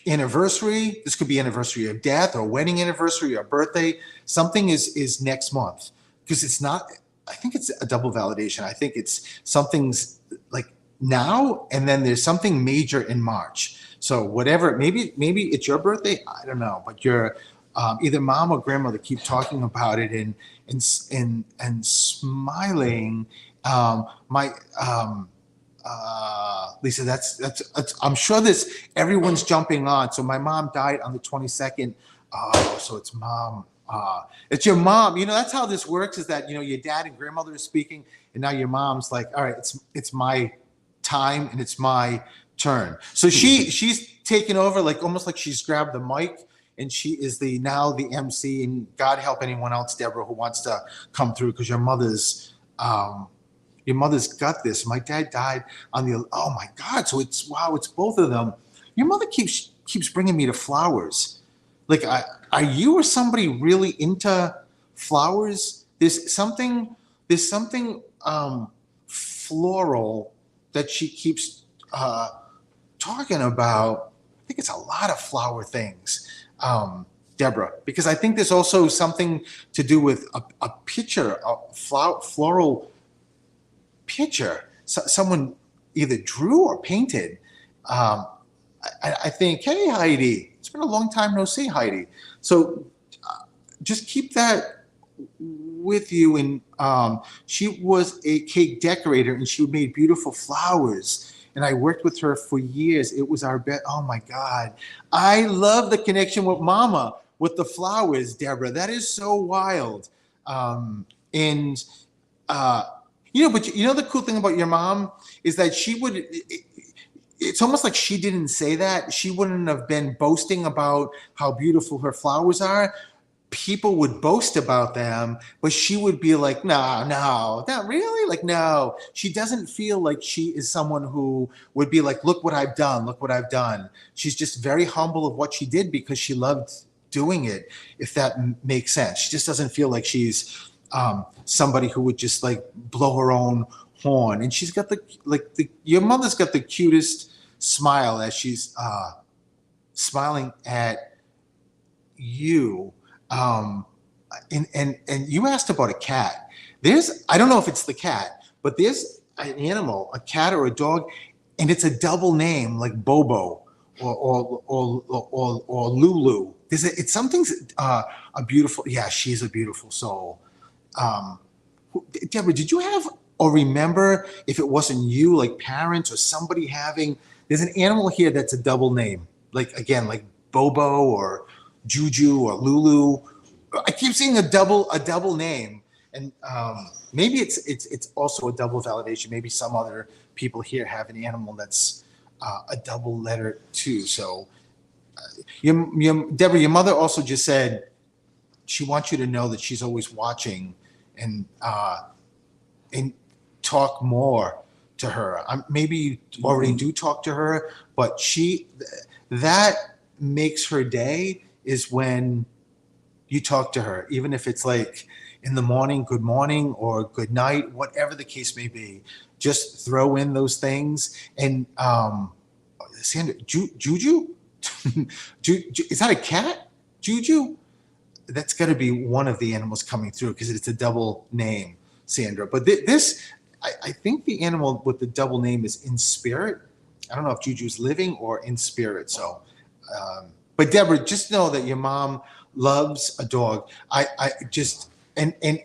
anniversary, this could be anniversary of death or wedding anniversary or birthday, something is next month. Because it's not, I think it's a double validation. I think it's something's like now, and then there's something major in March. So whatever, maybe it's your birthday. I don't know, but your either mom or grandmother keep talking about it and smiling. Lisa, that's I'm sure everyone's jumping on. So my mom died on the 22nd. So it's mom. It's your mom. You know, that's how this works. Is that, you know, your dad and grandmother are speaking, and now your mom's like, all right, it's my time and it's my turn. So she's taken over, like almost like she's grabbed the mic, and she is now the MC. And God help anyone else, Deborah, who wants to come through, because your mother's got this. My dad died on oh my God. So it's both of them. Your mother keeps bringing me to flowers. Like, are you or somebody really into flowers? There's something floral that she keeps talking about. I think it's a lot of flower things, Deborah, because I think there's also something to do with a picture, a floral picture. Someone either drew or painted. I think, hey, Heidi, it's been a long time no see, Heidi. So just keep that with you. And she was a cake decorator, and she made beautiful flowers. And I worked with her for years. It was our best. Oh my God. I love the connection with Mama, with the flowers, Deborah. That is so wild. You know, but you know, the cool thing about your mom is that it's almost like she didn't say that. She wouldn't have been boasting about how beautiful her flowers are. People would boast about them, but she would be like, no, not really. Like, no, she doesn't feel like she is someone who would be like, look what I've done. Look what I've done. She's just very humble of what she did because she loved doing it, if that makes sense. She just doesn't feel like she's somebody who would just like blow her own horn. And she's got your mother's got the cutest smile as she's smiling at you. And you asked about a cat. I don't know if it's the cat, but there's an animal, a cat or a dog, and it's a double name like Bobo or Lulu. It's something's a beautiful. Yeah, she's a beautiful soul. Deborah, did you have or remember if it wasn't you, like parents or somebody having? There's an animal here that's a double name, like again, like Bobo or Juju or Lulu. I keep seeing a double name, and maybe it's also a double validation. Maybe some other people here have an animal that's a double letter too. So, Deborah, your mother also just said she wants you to know that she's always watching and talk more to her. Maybe you already do talk to her, but that makes her day is when you talk to her, even if it's like in the morning, good morning or good night, whatever the case may be. Just throw in those things. And Sandra, Juju? Is that a cat? Juju? That's got to be one of the animals coming through because it's a double name, Sandra. But I think the animal with the double name is in spirit. I don't know if Juju's living or in spirit. So, but Deborah, just know that your mom loves a dog. I just and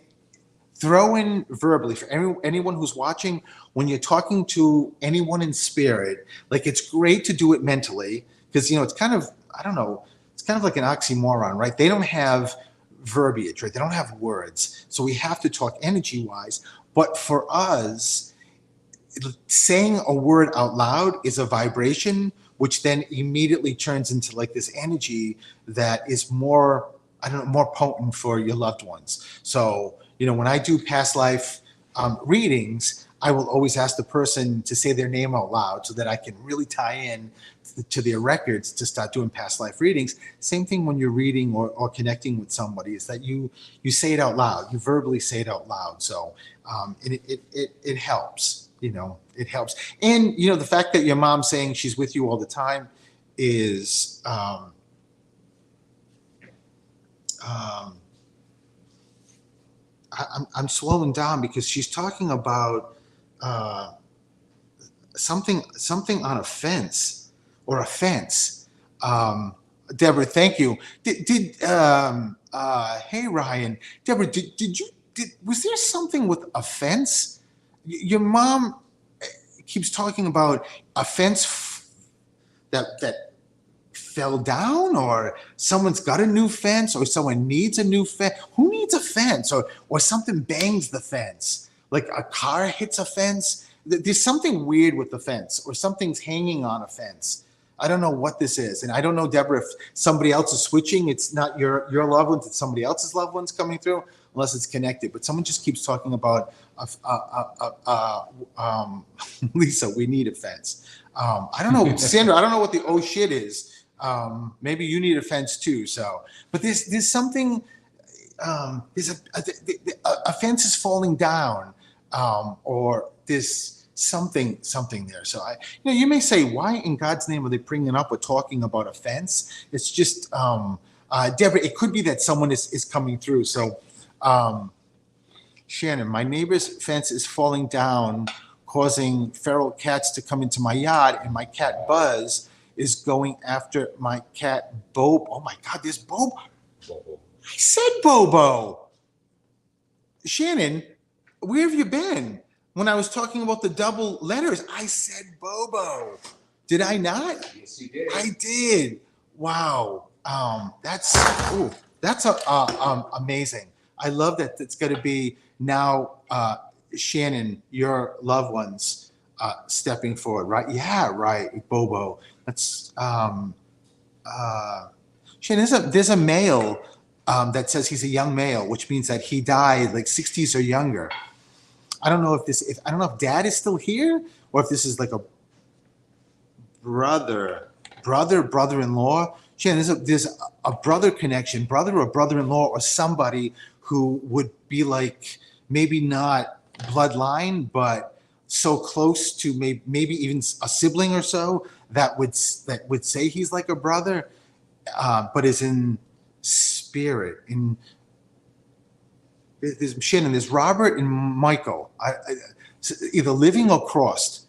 throw in verbally for anyone who's watching, when you're talking to anyone in spirit, like it's great to do it mentally because it's kind of, I don't know, it's kind of like an oxymoron, right? They don't have verbiage, right? They don't have words, so we have to talk energy wise. But for us, saying a word out loud is a vibration, which then immediately turns into like this energy that is more, I don't know, more potent for your loved ones. So, when I do past life readings, I will always ask the person to say their name out loud so that I can really tie in to their records to start doing past life readings. Same thing when you're reading or connecting with somebody, is that you say it out loud, you verbally say it out loud. So it helps, it helps. And, the fact that your mom's saying she's with you all the time is, I'm slowing down because she's talking about something on a fence or a fence. Deborah, thank you. Hey Ryan, Deborah, was there something with a fence? Your mom keeps talking about a fence that fell down, or someone's got a new fence, or someone needs a new fence. Who needs a fence? Or something bangs the fence, like a car hits a fence. There's something weird with the fence, or something's hanging on a fence. I don't know what this is. And I don't know, Deborah, if somebody else is switching, it's not your loved ones, it's somebody else's loved ones coming through, unless it's connected. But someone just keeps talking about Lisa, we need a fence. I don't know, Sandra, I don't know what the oh shit is. Maybe you need a fence too. So, but there's something. There's a fence is falling down, or there's something there. So you may say, why in God's name are they bringing up or talking about a fence? It's just, Deborah, it could be that someone is coming through. So, Shannon, my neighbor's fence is falling down, causing feral cats to come into my yard, and my cat Buzz is going after my cat Bobo. Oh my God, there's Bobo. I said Bobo. Shannon, where have you been? When I was talking about the double letters, I said Bobo. Did I not? Yes, you did. I did. Wow. That's amazing. I love that it's going to be now, Shannon, your loved ones stepping forward, right? Yeah, right, Bobo. That's Shannon. There's a male that says he's a young male, which means that he died like 60s or younger. I don't know if Dad is still here, or if this is like a brother-in-law. Shannon, there's a brother connection, brother or brother-in-law or somebody who would be like maybe not bloodline, but so close to maybe even a sibling or so that would say he's like a brother, but is in spirit. There's Shannon, there's Robert and Michael, either living or crossed,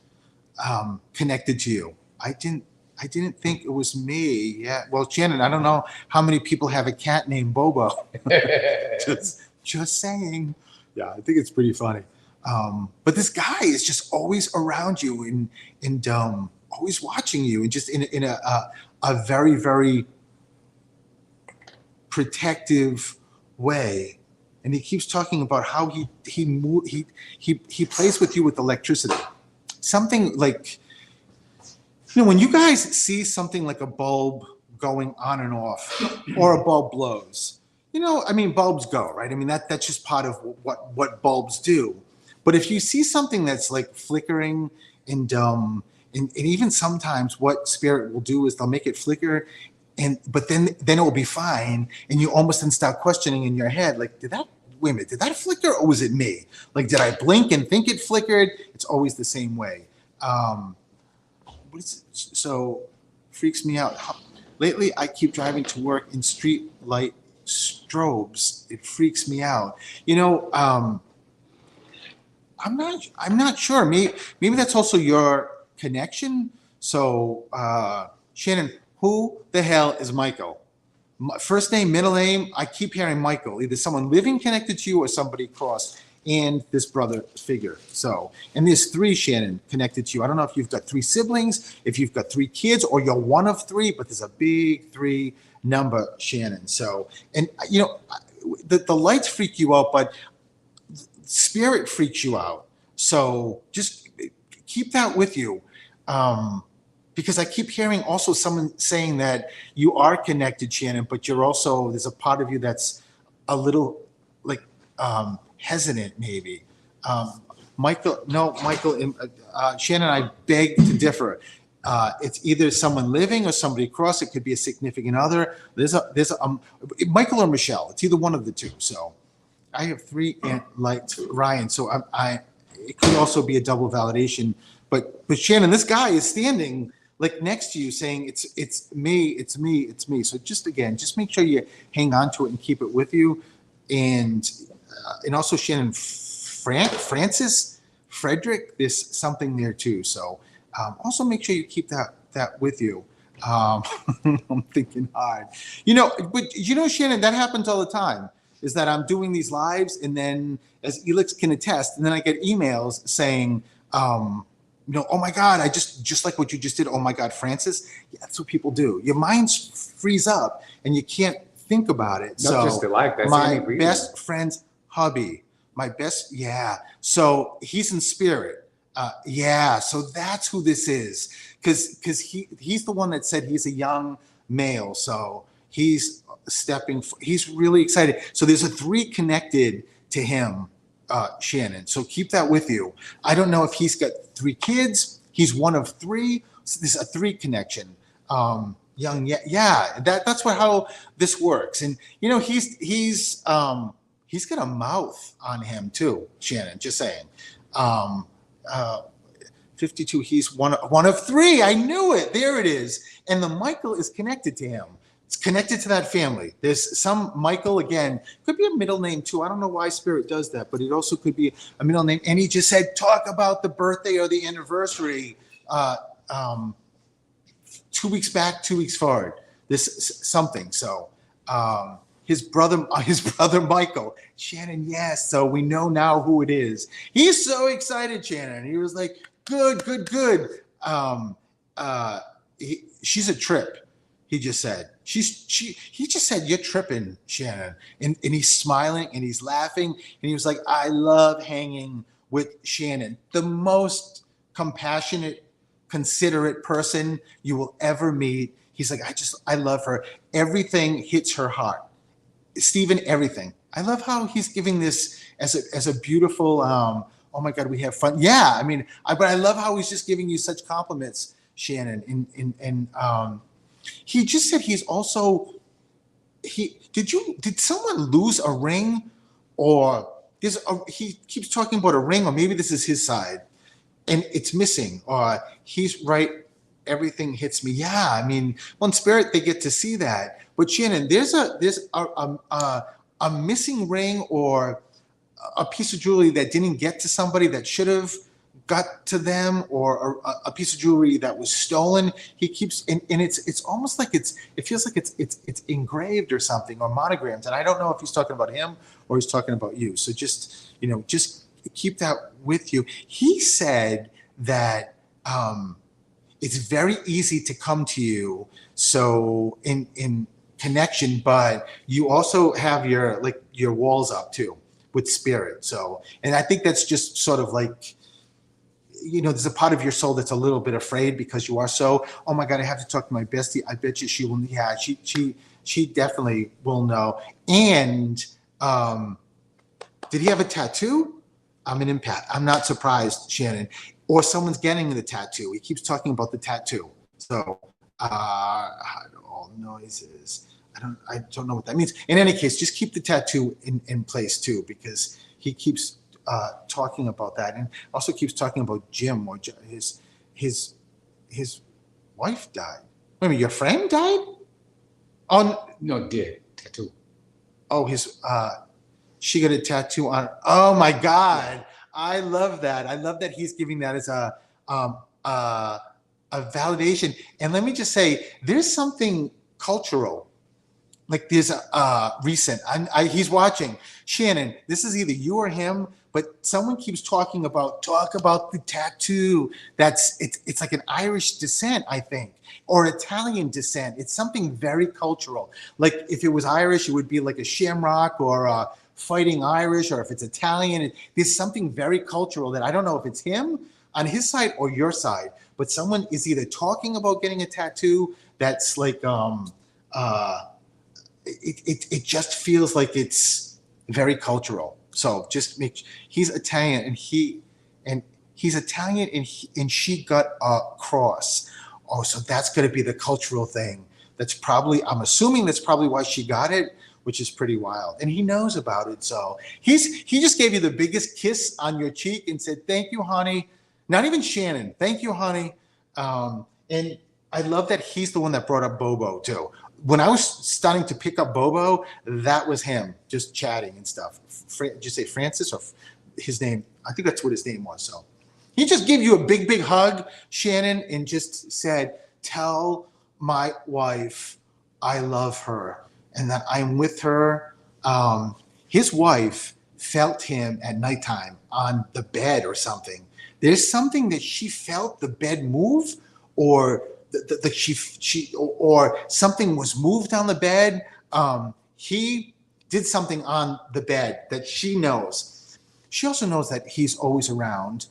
connected to you. I didn't think it was me. Yeah. Well, Shannon, I don't know how many people have a cat named Bobo. just saying. Yeah, I think it's pretty funny. But this guy is just always around you and always watching you, and just in a very, very protective way. And he keeps talking about how he plays with you with electricity. Something like, when you guys see something like a bulb going on and off, or a bulb blows, bulbs go, right? I mean, that's just part of what bulbs do. But if you see something that's like flickering and even sometimes what spirit will do is they'll make it flicker, but then it will be fine, and you almost then start questioning in your head, like, did that flicker, or was it me? Like, did I blink and think it flickered? It's always the same way. So freaks me out. Lately, I keep driving to work in street light strobes. It freaks me out. I'm not sure. Maybe that's also your connection. So, Shannon, who the hell is Michael? First name, middle name, I keep hearing Michael, either someone living connected to you or somebody crossed, and this brother figure. So, and there's 3, Shannon, connected to you. I don't know if you've got 3 siblings, if you've got 3 kids, or you're one of 3, but there's a big 3 number, Shannon. So, and the lights freak you out, but spirit freaks you out. So just keep that with you. Because I keep hearing also someone saying that you are connected, Shannon, but there's a part of you that's a little like hesitant, maybe. Michael, Shannon, I beg to differ. It's either someone living or somebody across. It could be a significant other. There's Michael or Michelle. It's either one of the two. So I have 3 and like Ryan. So it could also be a double validation. But Shannon, this guy is standing like next to you saying it's me. So just make sure you hang on to it and keep it with you. And also Shannon, Francis, Frederick, there's something there too. So also make sure you keep that with you. I'm thinking hard. Shannon, that happens all the time. Is that I'm doing these lives, and then, as STELIX can attest, and then I get emails saying, oh my God, I just like what you just did. Oh my God, Francis. Yeah, that's what people do. Your minds freeze up and you can't think about it. Not just the life, that's my best friend's hubby. So he's in spirit. So that's who this is. Because he's the one that said he's a young male. So he's he's really excited. So there's a 3 connected to him, Shannon. So keep that with you. I don't know if he's got 3 kids. He's one of 3. So there's a 3 connection. That's how this works. And he's got a mouth on him too, Shannon. Just saying. 52. He's one of 3. I knew it. There it is. And the Michael is connected to him. It's connected to that family. There's some Michael, again, could be a middle name too. I don't know why Spirit does that, but it also could be a middle name. And he just said, talk about the birthday or the anniversary 2 weeks back, 2 weeks forward. This something. So his brother Michael, Shannon, yes. So we know now who it is. He's so excited, Shannon. He was like, good. She's a trip. He just said, he just said, you're tripping, Shannon. And he's smiling and he's laughing. And he was like, I love hanging with Shannon. The most compassionate, considerate person you will ever meet. He's like, I love her. Everything hits her heart. Stephen, everything. I love how he's giving this as a beautiful, oh my God, we have fun. Yeah, but I love how he's just giving you such compliments, Shannon. And He just said he's also did someone lose a ring, or he keeps talking about a ring, or maybe this is his side and it's missing, or he's right, everything hits me. Yeah, I mean, well, in spirit they get to see that. But Shannon, there's a missing ring or a piece of jewelry that didn't get to somebody that should have got to them, or a piece of jewelry that was stolen. He keeps and it's almost like it feels like it's engraved or something, or monogrammed, and I don't know if he's talking about him or he's talking about you. So just keep that with you. He said that it's very easy to come to you, so in connection, but you also have your walls up too with spirit. So, and I think that's just sort of like, there's a part of your soul that's a little bit afraid because you are so, oh my God, I have to talk to my bestie. I bet you she will. Yeah, she definitely will know. And did he have a tattoo? I'm an empath. I'm not surprised, Shannon. Or someone's getting the tattoo. He keeps talking about the tattoo. So all noises. I don't know what that means. In any case, just keep the tattoo in place too, because he keeps talking about that, and also keeps talking about Jim, or his wife died. Wait a minute, your friend died? Oh No, did tattoo. Oh, she got a tattoo on. Oh my God, I love that. I love that he's giving that as a validation. And let me just say, there's something cultural. Like there's recent. He's watching. Shannon, this is either you or him, but someone keeps talk about the tattoo. It's like an Irish descent, I think, or Italian descent. It's something very cultural. Like if it was Irish, it would be like a shamrock or a fighting Irish, or if it's Italian, there's something very cultural that I don't know if it's him on his side or your side, but someone is either talking about getting a tattoo that's like it just feels like it's very cultural. So just he's Italian, and he's Italian, and she got a cross. Oh, so that's going to be the cultural thing. I'm assuming that's probably why she got it, which is pretty wild. And he knows about it. So he just gave you the biggest kiss on your cheek and said, "Thank you, honey." Not even Shannon. "Thank you, honey." And I love that he's the one that brought up Bobo too. When I was starting to pick up Bobo, that was him just chatting and stuff. Did you say Francis, or his name? I think that's what his name was. So he just gave you a big, big hug, Shannon, and just said, "Tell my wife I love her and that I'm with her." His wife felt him at nighttime on the bed or something. There's something that she felt the bed move, or or something was moved on the bed. He did something on the bed that she knows. She also knows that he's always around.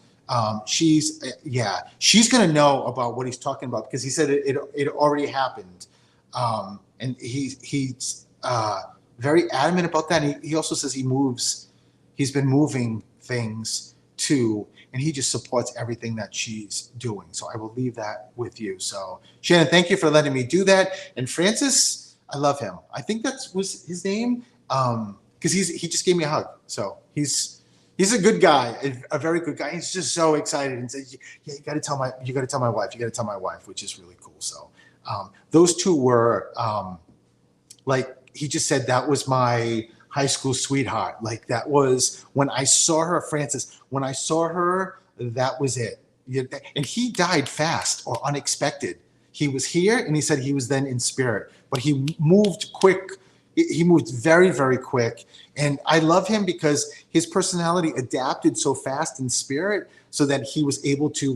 She's going to know about what he's talking about, because he said it already happened. And he's very adamant about that. And he also says he's been moving things too, and he just supports everything that she's doing. So I will leave that with you. So Shannon, thank you for letting me do that. And Francis, I love him. I think that was his name, because he just gave me a hug. So he's a good guy, a very good guy. He's just so excited and says, "Yeah, you got to tell my wife. You got to tell my wife," which is really cool. So those two were like he just said, that was my high school sweetheart. Like that was when I saw her, Francis. When I saw her, that was it. And he died fast or unexpected. He was here, and he said he was then in spirit, but he moved quick. He moved very, very quick. And I love him because his personality adapted so fast in spirit, so that he was able to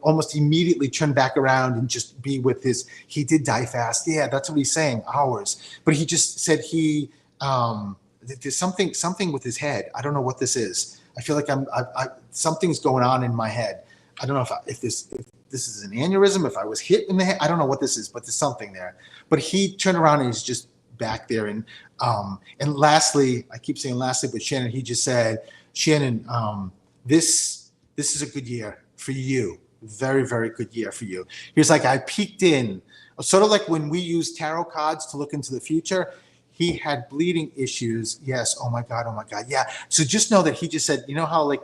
almost immediate turn back around and just be with he did die fast. Yeah, that's what he's saying, hours. But he just said there's something with his head. I don't know what this is. I feel like something's going on in my head. I don't know if this is an aneurysm, if I was hit in the head. I don't know what this is, but there's something there. But he turned around and he's just back there. And lastly, I keep saying lastly, but Shannon, he just said, "Shannon, this is a good year for you. Very, very good year for you." He was like, "I peeked in sort of like when we use tarot cards to look into the future. He had bleeding issues. Yes. Oh my God. Oh my God. Yeah. So just know that he just said, you know how like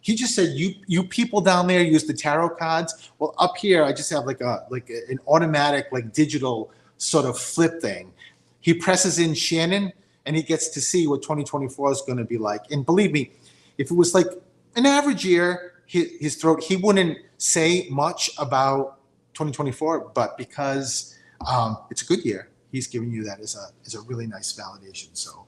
he just said you people down there use the tarot cards. Well, up here I just have an automatic like digital sort of flip thing. He presses in Shannon and he gets to see what 2024 is going to be like. And believe me, if it was like an average year, his throat, he wouldn't say much about 2024, but because it's a good year, he's giving you that as a really nice validation. So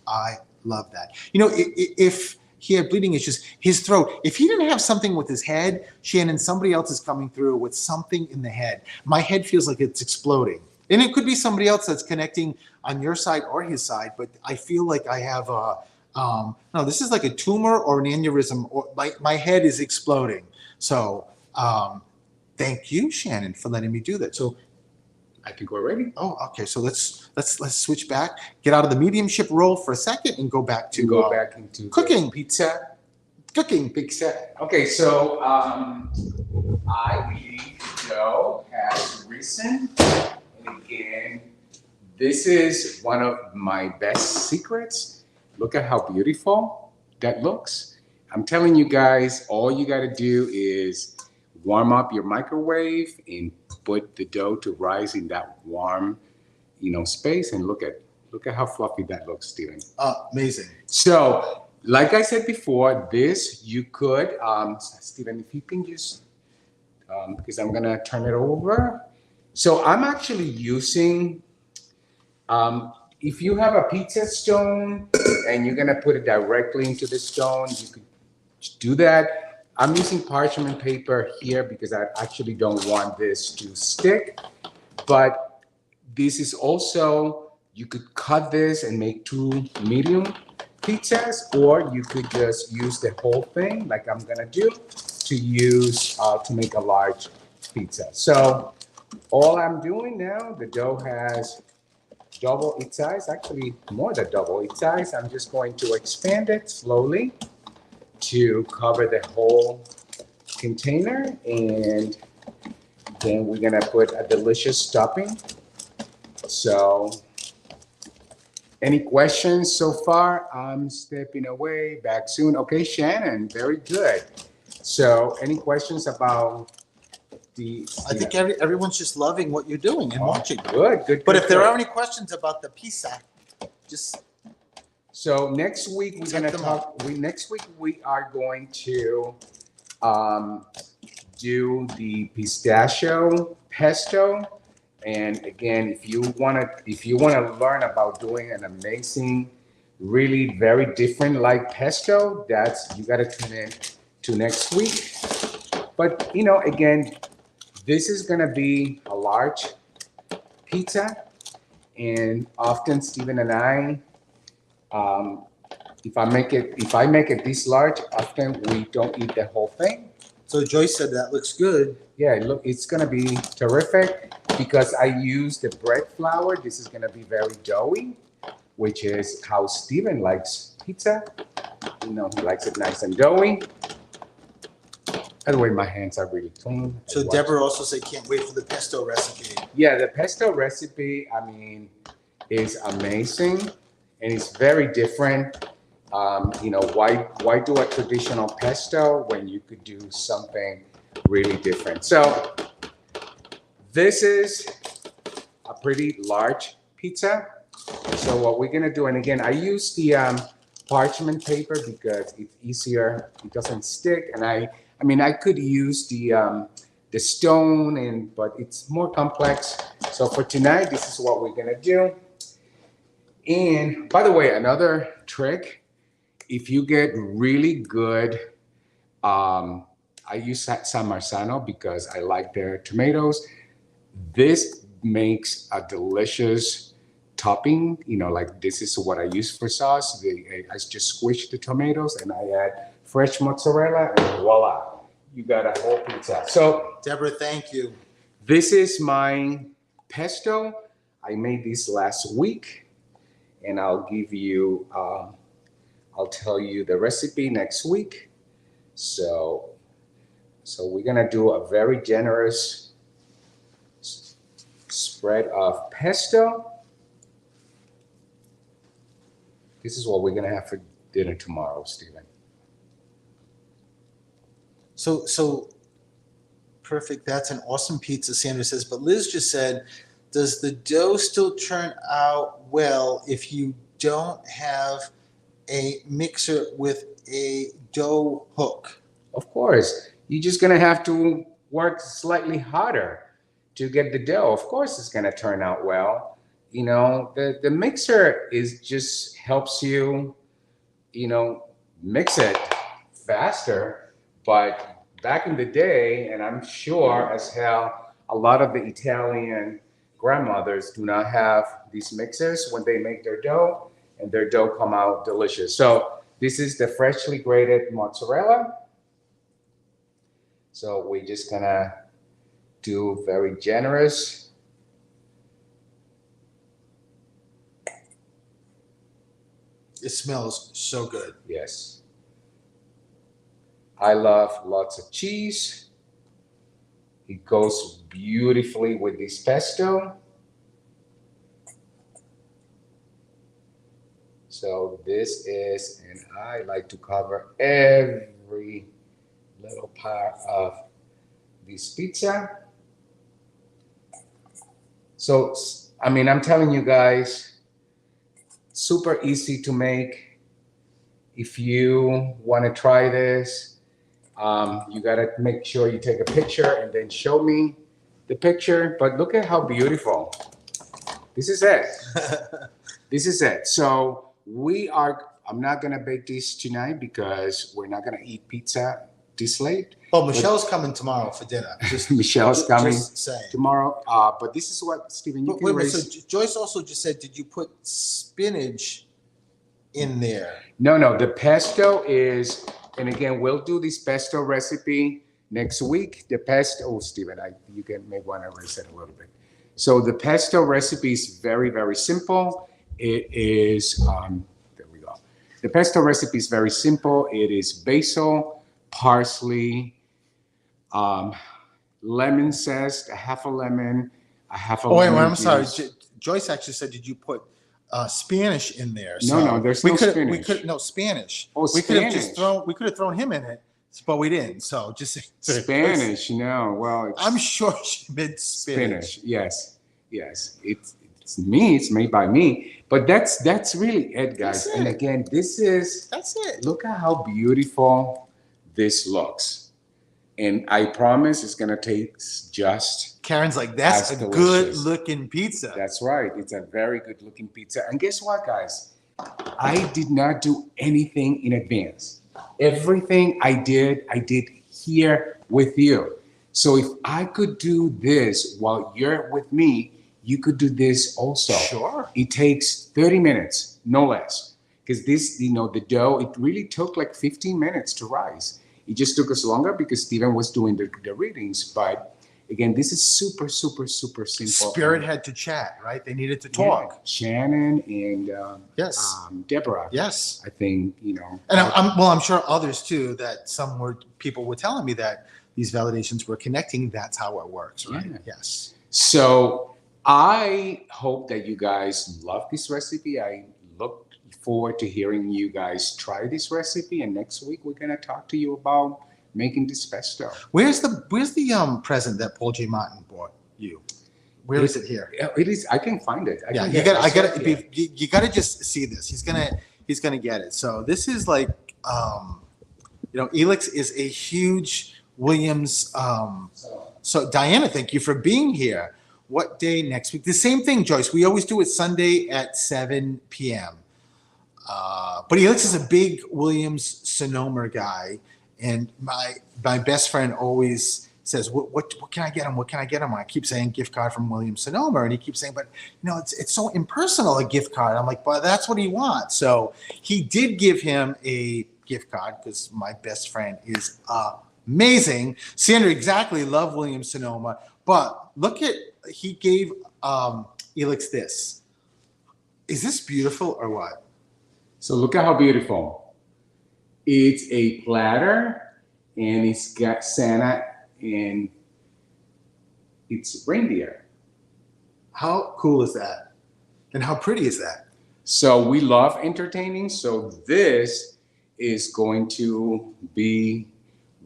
I love that. You know, if he had bleeding issues, his throat, if he didn't have something with his head, Shannon, somebody else is coming through with something in the head. My head feels like it's exploding. And it could be somebody else that's connecting on your side or his side, but I feel like I have no, this is like a tumor or an aneurysm, or my head is exploding. So thank you, Shannon, for letting me do that. So I think we're ready. oh, okay. So let's switch back, get out of the mediumship role for a second, and go back to back into cooking. pizza. Cooking. Pizza. Okay, so I believe the dough has risen. And again, this is one of my best secrets. Look at how beautiful that looks. I'm telling you guys, all you got to do is warm up your microwave and put the dough to rise in that warm, space. And look at how fluffy that looks, Steven. Amazing. So, like I said before, this you could, Steven, if you can just, because I'm gonna turn it over. So I'm actually using, if you have a pizza stone and you're gonna put it directly into the stone, you could do that. I'm using parchment paper here because I actually don't want this to stick, but this is also, you could cut this and make 2 medium pizzas, or you could just use the whole thing like I'm gonna do to make a large pizza. So all I'm doing now, the dough has double its size, actually more than double its size. I'm just going to expand it slowly to cover the whole container, and then we're gonna put a delicious topping. So any questions so far? I'm stepping away, back soon. Okay, Shannon, very good. So any questions about I think everyone's just loving what you're doing and watching. Good. But if there are any questions about the pizza, just so next week we're gonna talk. Next week we are going to do the pistachio pesto. And again, if you wanna learn about doing an amazing, really very different like pesto, you gotta tune in to next week. But again, this is gonna be a large pizza, and often Stephen and I, if I make it this large, often we don't eat the whole thing. So Joyce said that looks good. Yeah, look, it's gonna be terrific because I use the bread flour. This is gonna be very doughy, which is how Stephen likes pizza. He likes it nice and doughy. By the way, my hands are really clean. So Deborah also said can't wait for the pesto recipe. Yeah, the pesto recipe, is amazing, and it's very different. Why do a traditional pesto when you could do something really different? So this is a pretty large pizza. So what we're gonna do, and again, I use the parchment paper because it's easier, it doesn't stick, and I could use the stone, but it's more complex. So for tonight, this is what we're gonna do. And by the way, another trick, if you get really good, I use San Marzano because I like their tomatoes. This makes a delicious topping. Like this is what I use for sauce. I just squish the tomatoes and I add fresh mozzarella, and voila, you got a whole pizza. So Deborah, thank you. This is my pesto. I made this last week, and I'll tell you the recipe next week. So we're gonna do a very generous spread of pesto. This is what we're gonna have for dinner tomorrow, Stephen. So perfect. That's an awesome pizza, Sandra says. But Liz just said, does the dough still turn out well if you don't have a mixer with a dough hook? Of course, you're just gonna have to work slightly harder to get the dough. Of course, it's gonna turn out well. You know, the mixer is just helps you, you know, mix it faster. But back in the day, and I'm sure as hell, a lot of the Italian grandmothers do not have these mixers when they make their dough, and their dough come out delicious. So this is the freshly grated mozzarella. So we're just gonna do very generous. It smells so good. Yes. I love lots of cheese. It goes beautifully with this pesto. So this is, and I like to cover every little part of this pizza. So, I mean, I'm telling you guys, super easy to make. If you want to try this, you got to make sure you take a picture and then show me the picture. But look at how beautiful. This is it. This is it. So I'm not going to bake this tonight because we're not going to eat pizza this late. Oh, Michelle's coming tomorrow for dinner. Michelle's coming saying. tomorrow. But this is what, Stephen, you But can wait a minute, raise. so Joyce also just said, did you put spinach in there? No, the pesto is, and again, we'll do this pesto recipe next week. The pesto, oh, Stephen, you may want to erase it a little bit. So the pesto recipe is very, very simple. It is, there we go. The pesto recipe is very simple. It is basil, parsley, lemon zest, a half a lemon, a half a Oh, wait, lemon I'm sorry. juice. Joyce actually said, did you put Spanish in there? No, there's no Spanish. No, Spanish. Oh, we could have Spanish. we could have thrown him in it, but we didn't. So just Spanish, no. Well, I'm sure she meant spinach. Yes. It's me. It's made by me. But that's really it, guys. That's it. And again, That's it. Look at how beautiful this looks. And I promise it's gonna taste just. Karen's like, that's as a delicious. good looking pizza. That's right. It's a very good looking pizza. And guess what, guys? I did not do anything in advance. Everything I did here with you. So if I could do this while you're with me, you could do this also. Sure. It takes 30 minutes, no less. Because this, the dough, it really took like 15 minutes to rise. It just took us longer because Stephen was doing the readings. But again, this is super, super, super simple. Spirit had to chat, right? They needed to talk. Yeah, Shannon and Yes. Deborah. Yes. I think, And I'm sure others too, that people were telling me that these validations were connecting. That's how it works, right? Yeah. Yes. So I hope that you guys love this recipe. I look forward to hearing you guys try this recipe. And next week, we're going to talk to you about making this pesto. Where's the present that Paul J. Martin bought you? Where is it here? It is. I can find it. You got to just see this. He's gonna get it. So this is like, STELIX is a huge Williams. So Diana, thank you for being here. What day next week? The same thing, Joyce. We always do it Sunday at 7 p.m. But STELIX is a big Williams Sonoma guy, and my best friend always says, "What can I get him? What can I get him?" I keep saying gift card from Williams Sonoma, and he keeps saying, "But it's so impersonal, a gift card." I'm like, "But that's what he wants." So he did give him a gift card because my best friend is amazing. Sandra, exactly, love Williams Sonoma, but look at he gave STELIX this. Is this beautiful or what? So look at how beautiful. It's a platter, and it's got Santa and it's reindeer. How cool is that? And how pretty is that? So we love entertaining. So this is going to be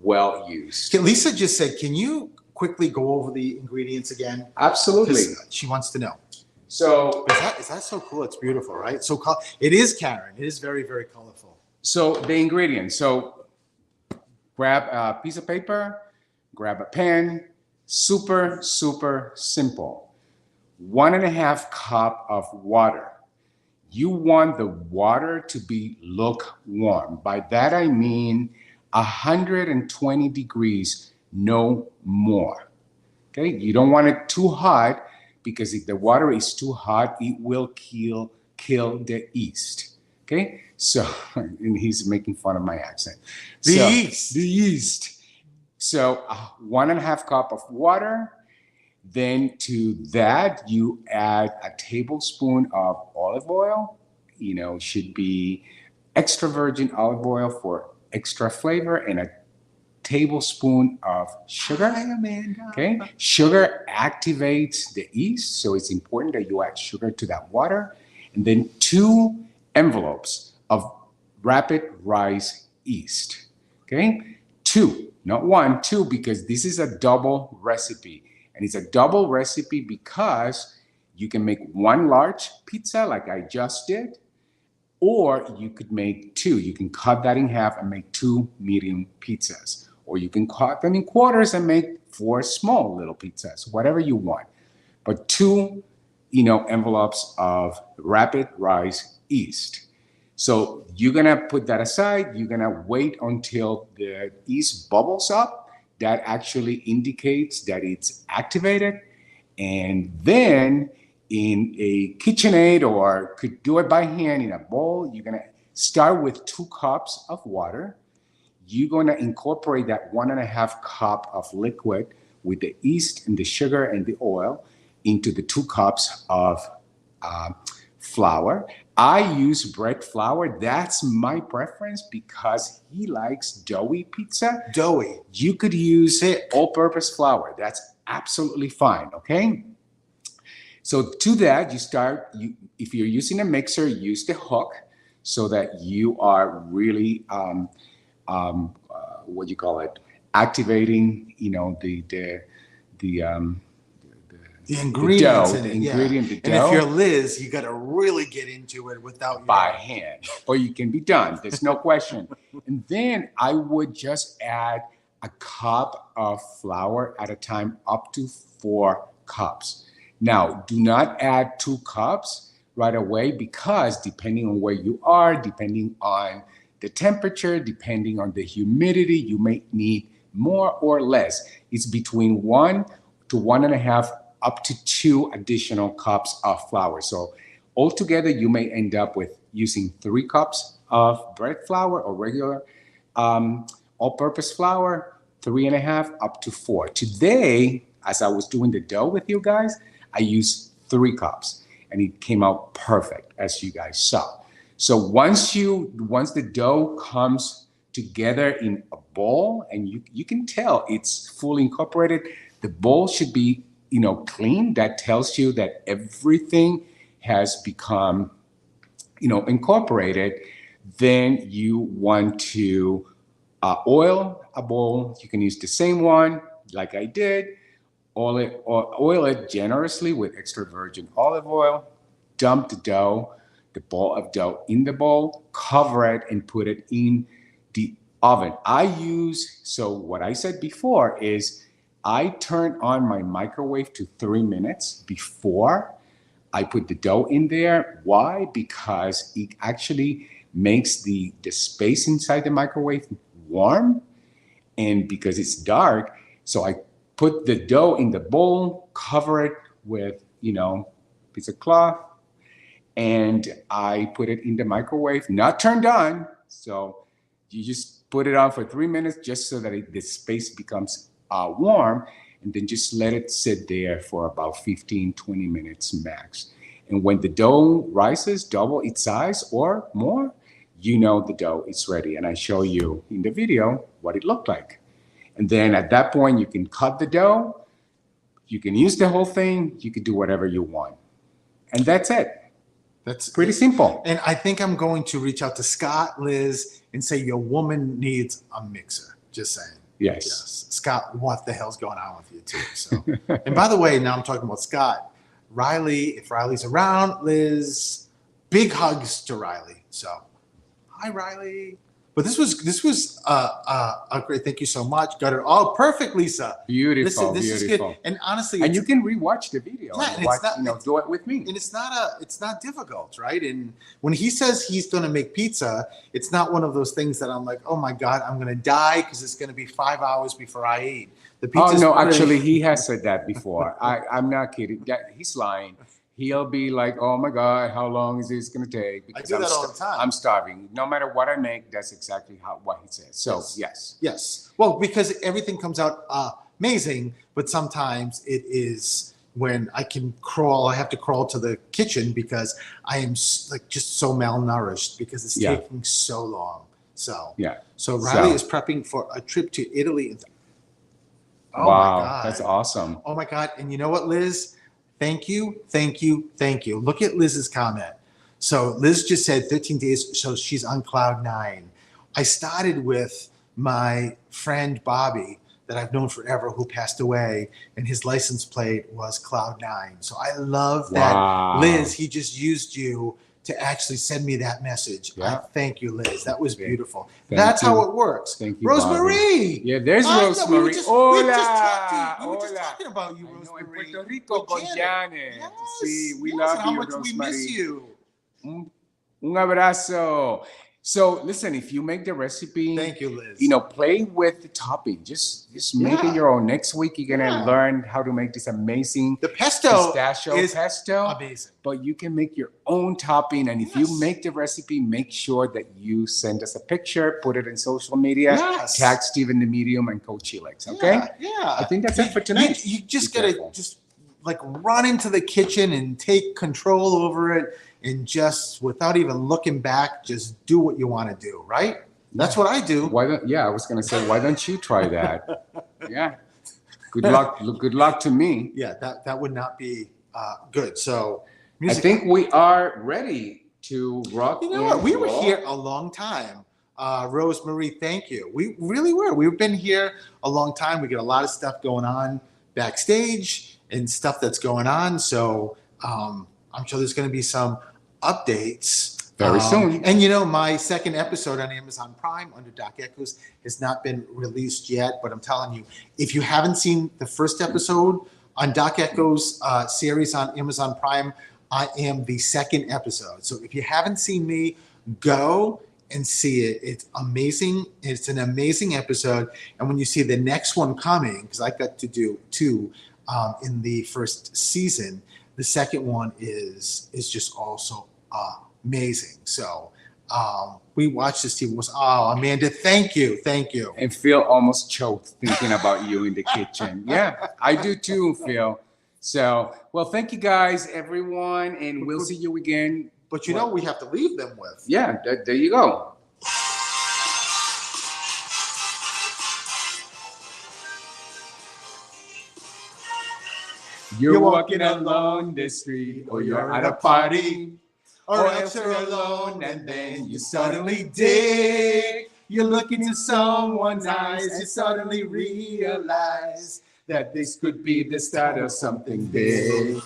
well used. Lisa just said, can you quickly go over the ingredients again? Absolutely. She wants to know. So Is that so cool? It's beautiful, right? So it is, Karen. It is very, very colorful. So the ingredients. So grab a piece of paper, grab a pen. Super, super simple. 1.5 cup of water. You want the water to be lukewarm. By that I mean 120 degrees, no more. Okay, you don't want it too hot, because if the water is too hot, it will kill the yeast. Okay, so, and he's making fun of my accent. The The yeast. So 1.5 cup of water. Then to that, you add a tablespoon of olive oil. You know, should be extra virgin olive oil for extra flavor, and a tablespoon of sugar. Hi, Amanda. Okay, sugar activates the yeast, so it's important that you add sugar to that water. And then 2 envelopes of rapid rise yeast. Okay, 2, not 1, 2, because this is a double recipe. And it's a double recipe because you can make 1 large pizza like I just did, or you could make 2. You can cut that in half and make 2 medium pizzas. Or you can cut them in quarters and make 4 small little pizzas, whatever you want. But 2, envelopes of rapid rise yeast. So you're gonna put that aside. You're gonna wait until the yeast bubbles up. That actually indicates that it's activated. And then in a KitchenAid, or could do it by hand in a bowl, you're gonna start with 2 cups of water. You're gonna incorporate that 1.5 cup of liquid with the yeast and the sugar and the oil into the 2 cups of flour. I use bread flour. That's my preference because he likes doughy pizza. Doughy. You could use all-purpose flour. That's absolutely fine, okay? So to that, if you're using a mixer, use the hook so that you are really, activating, the ingredients in it, the ingredient, the dough. And if you're Liz, you got to really get into it without by hand, or you can be done. There's no question. And then I would just add a cup of flour at a time, up to 4 cups. Now, do not add 2 cups right away, because depending on where you are, depending on the temperature, depending on the humidity, you may need more or less. It's between 1 to 1.5 up to 2 additional cups of flour. So altogether, you may end up with using 3 cups of bread flour or regular all-purpose flour, 3.5 up to 4. Today, as I was doing the dough with you guys, I used 3 cups, and it came out perfect, as you guys saw. So once the dough comes together in a bowl, and you can tell it's fully incorporated, the bowl should be clean. That tells you that everything has become, incorporated. Then you want to oil a bowl. You can use the same one like I did. Oil it generously with extra virgin olive oil. Dump the ball of dough in the bowl, cover it, and put it in the oven. So what I said before is, I turn on my microwave to 3 minutes before I put the dough in there. Why? Because it actually makes the space inside the microwave warm, and because it's dark, so I put the dough in the bowl, cover it with, piece of cloth, and I put it in the microwave, not turned on. So you just put it on for 3 minutes just so that the space becomes warm, and then just let it sit there for about 15-20 minutes max. And when the dough rises double its size or more, the dough is ready. And I show you in the video what it looked like. And then at that point, you can cut the dough. You can use the whole thing. You can do whatever you want. And that's it. That's Pretty simple. And I think I'm going to reach out to Scott, Liz, and say your woman needs a mixer. Just saying. Yes. Scott, what the hell's going on with you too? So, and by the way, now I'm talking about Scott. Riley, if Riley's around, Liz, big hugs to Riley. So, hi Riley. But this was a great. Thank you so much. Got it all perfect, Lisa. Beautiful, This is beautiful. good. And honestly, And you can rewatch the video. Yeah, and and watch, it's not- do it with me. and it's not difficult, right? And when he says he's going to make pizza, it's not one of those things that I'm like, oh my god, I'm going to die because it's going to be 5 hours before I eat. The Oh pizza's no, pretty- actually, he has said that before. I'm not kidding. He's lying. He'll be like, "Oh my God, how long is this gonna take?" I do that all the time. I'm starving. No matter what I make, that's exactly what he says. So yes. Yes. Well, because everything comes out amazing, but sometimes it is when I have to crawl to the kitchen because I am like just so malnourished because it's Yeah. taking so long. So Yeah. So Riley So- is prepping for a trip to Italy. Oh Wow, my God. that's awesome. Oh my God. And you know what, Liz? Thank you, thank you, thank you. Look at Liz's comment. So Liz just said 13 days, so she's on cloud 9. I started with my friend Bobby that I've known forever who passed away, and his license plate was cloud 9. So I love that. Wow. Liz, he just used you to actually send me that message. Yeah. Thank you, Liz. That was beautiful. Thank That's you. how it works. Thank you, Rosemary. Yeah, there's I know, Rosemary. we were just Hola. talking about you, I know, Rosemary. en Puerto Rico con Janet. Janet. Yes, Sí, we yes, love and how you, much we miss Rosemary. you. Un abrazo. So listen, if you make the recipe, Thank you, Liz. play with the topping. Just make Yeah. it your own. Next week, you're gonna Yeah. learn how to make this amazing the pesto pistachio is pesto. amazing. But you can make your own topping, and if you Yes. make the recipe, make sure that you send us a picture, put it in social media, Yes. tag Steven the Medium and Coach STELIX. Okay, Yeah. I think that's it for tonight. You just Be gotta careful. just like run into the kitchen and take control over it, and just without even looking back, just do what you want to do. Right? That's what I do. Why don't? Yeah, I was gonna say, why don't you try that? Yeah. Good luck. Good luck to me. Yeah, that would not be good. So, I think we are ready to rock. You know what? We and were roll. here a long time. Rosemary, thank you. We really were. We've been here a long time. We get a lot of stuff going on backstage and stuff that's going on. So I'm sure there's going to be some updates Very soon. And my second episode on Amazon Prime under Doc Echoes has not been released yet. But I'm telling you, if you haven't seen the first episode on Doc Echoes series on Amazon Prime, I am the second episode. So if you haven't seen me, go and see it. It's amazing. It's an amazing episode. And when you see the next one coming, because I got to do 2 in the first season, the second one is just also amazing. So we watched this TV. Amanda, thank you. And Phil almost choked thinking about you in the kitchen. Yeah, I do too, Phil. So, well, thank you guys, everyone, and we'll see you again. But we have to leave them with. Yeah, there you go. You're walking along the street, or you're at a party, or else you're alone and then you suddenly dig. You look into someone's eyes, you suddenly realize that this could be the start of something big.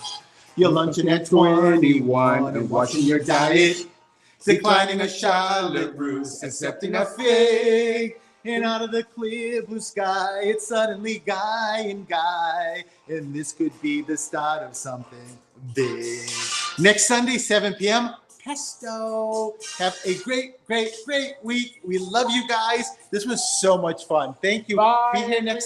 you're lunching at 21 and watching your diet, declining a Charlotte Russe, accepting a fig. And out of the clear blue sky, it's suddenly guy and guy. And this could be the start of something big. Next Sunday, 7 p.m., Pesto. Have a great week. We love you guys. This was so much fun. Thank you. Bye. Be here next